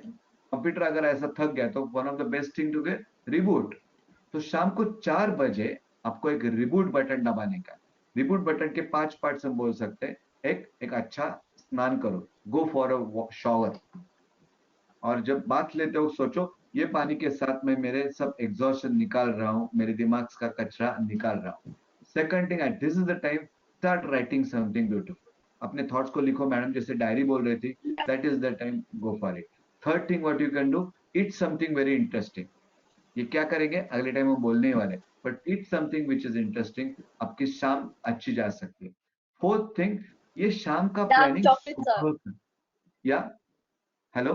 कंप्यूटर अगर ऐसा थक गया तो one of the best thing to get reboot. तो शाम को 4 बजे आपको एक रिबूट बटन दबाने का। रिबूट बटन के 5 पार्ट्स हम बोल सकते हैं। एक अच्छा स्नान करो, गो फॉर अ शॉवर, और जब बात लेते हो सोचो ये पानी के साथ में मेरे सब एग्जॉशन निकाल रहा हूँ, मेरे दिमाग का कचरा निकाल रहा हूँ। Second thing, this is the time start writing something beautiful. अपने थॉट्स को लिखो, मैडम जैसे डायरी बोल रही थी, that is the time, go for it. Third thing what you can do, it something very interesting. ये क्या करेंगे अगले टाइम हम बोलने ही वाले, but it something which is interesting, आपकी शाम अच्छी जा सकती है। फोर्थ थिंग, ये शाम का Dark प्लानिंग chocolate, sir. या hello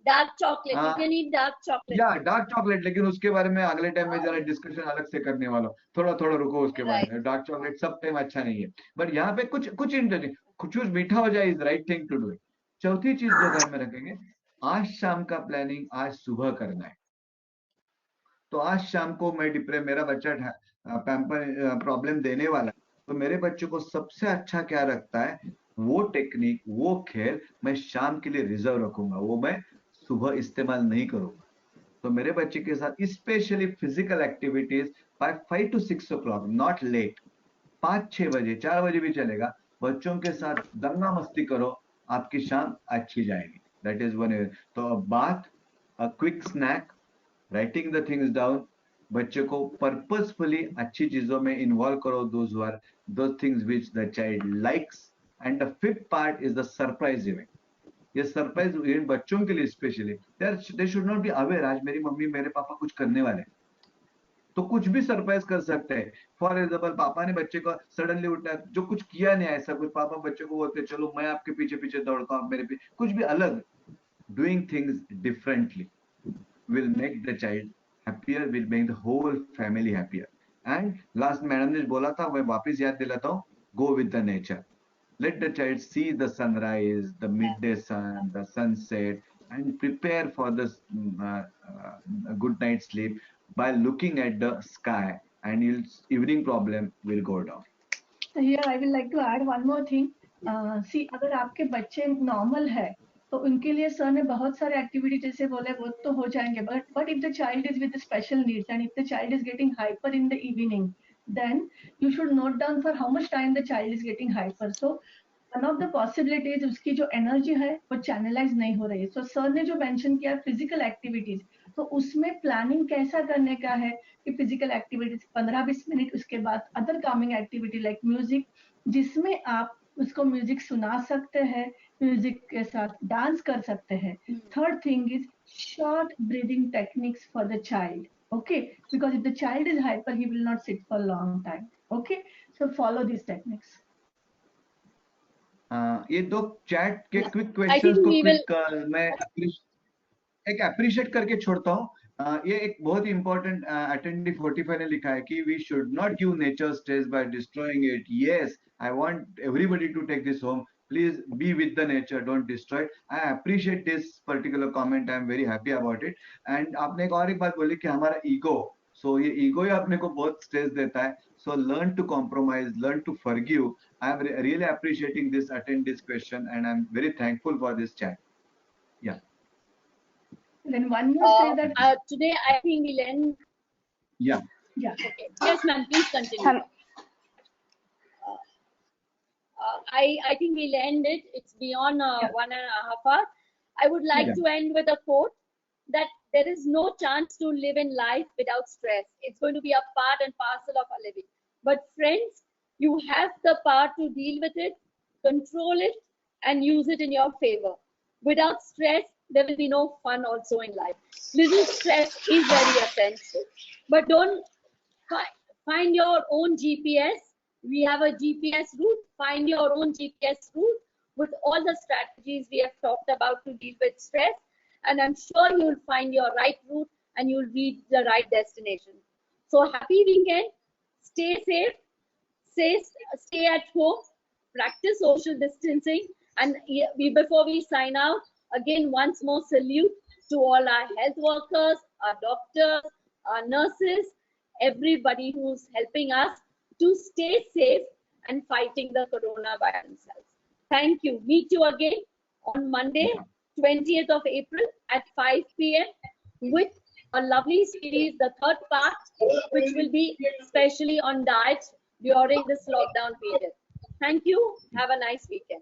Dark chocolate. You can eat dark chocolate. या डार्क चॉकलेट, लेकिन उसके बारे में अगले टाइम में जरा डिस्कशन अलग से करने वाला हूँ। थोड़ा थोड़ा रुको उसके बारे में। डार्क चॉकलेट सब टाइम अच्छा नहीं है, बट यहाँ पे कुछ इंटरेस्टिंग, कुछ मीठा हो जाए is right thing to do. चौथी चीज जो ध्यान में रखेंगे, आज शाम का प्लानिंग आज सुबह करना है। तो आज शाम को मेरा बच्चा पैम्पर प्रॉब्लम देने वाला है, तो मेरे बच्चे को सबसे अच्छा क्या रखता है, वो टेक्निक, वो खेल मैं शाम के लिए रिजर्व रखूंगा, वो मैं सुबह इस्तेमाल नहीं करूंगा। तो मेरे बच्चे के साथ specially physical activities by 5 to 6 o'clock, not late. 5-6 बजे, 4 बजे भी चलेगा, बच्चों के साथ दंगा मस्ती करो, आपकी शाम अच्छी जाएगी। That is one. तो बात, quick snack, writing the things down, बच्चे को पर्पसफुली अच्छी चीजों में इन्वॉल्व करो, those things which the child likes. And the fifth part is the surprise event. ये सरप्राइज इवेंट बच्चों के लिए specially, they should not be aware आज मेरी मम्मी मेरे पापा कुछ करने वाले, तो कुछ भी सरप्राइज कर सकते हैं। फॉर एग्जाम्पल, पापा ने बच्चे को सडनली उठा, जो कुछ किया नहीं ऐसा कुछ, पापा बच्चे को बोलते चलो मैं आपके पीछे पीछे दौड़ता हूँ, आप मेरे पीछे, कुछ भी अलग। Doing things differently will make the child happier, will make the whole family happier. And last madam ने बोला था, मैं वापस याद दिलाता हूँ, go with the nature. Let the child see the sunrise, the midday sun, the sunset, and prepare for this good night's sleep by looking at the sky, and your evening problem will go down. So here I will like to add one more thing. See, अगर आपके बच्चे normal है तो उनके लिए sir ने बहुत सारे एक्टिविटी जैसे बोले वो तो हो जाएंगे, but if the child is with special needs and if the child is getting hyper in the evening, then you should note down for how much time the child is getting hyper. So one of the possibilities उसकी जो energy है वो channelise नहीं हो रही है. So sir ने जो मेंशन किया फिजिकल एक्टिविटीज, तो उसमें प्लानिंग कैसा करने का है कि फिजिकल एक्टिविटीज 15-20 मिनट, उसके बाद other Kameng activity like music, जिसमें आप उसको म्यूजिक सुना सकते हैं, म्यूजिक के साथ डांस कर सकते हैं. Third thing is short breathing techniques for the child. Okay, because if the child is hyper, he will not sit for a long time. Okay, so follow these techniques. ये दो chat के quick I questions think को we will. Quick मैं एक appreciate करके छोड़ता हूँ. ये एक बहुत ही इंपॉर्टेंट अटेंडी 45 ने लिखा है कि we should not give nature stress by destroying it. Yes, I want everybody to take this home. Please be with the nature, don't destroy it. I appreciate this particular comment. I am very happy about it. And आपने एक बात बोली कि हमारा ego, so ये ego ही अपने को बहुत स्ट्रेस देता है. So learn to compromise, learn to forgive. I am really appreciating this attend this question, and I am very thankful for this chat. Yeah. Then one more say that Today, I think we'll end. Yeah. yeah. Okay. Yes, ma'am. Please continue. I think we'll end it. It's beyond 1.5 hours. I would like Yeah. to end with a quote that there is no chance to live in life without stress. It's going to be a part and parcel of our living. But friends, you have the power to deal with it, control it, and use it in your favor. Without stress, there will be no fun also in life. Little stress is very essential. But don't find your own GPS. We have a GPS route. Find your own GPS route with all the strategies we have talked about to deal with stress. And I'm sure you'll find your right route and you'll reach the right destination. So happy weekend. Stay safe. Stay at home. Practice social distancing. And before we sign out, again, once more salute to all our health workers, our doctors, our nurses, everybody who's helping us to stay safe and fighting the corona by themselves. Thank you. Meet you again on Monday, 20th of April at 5 p.m. with a lovely series, the third part, which will be especially on diet during this lockdown period. Thank you. Have a nice weekend.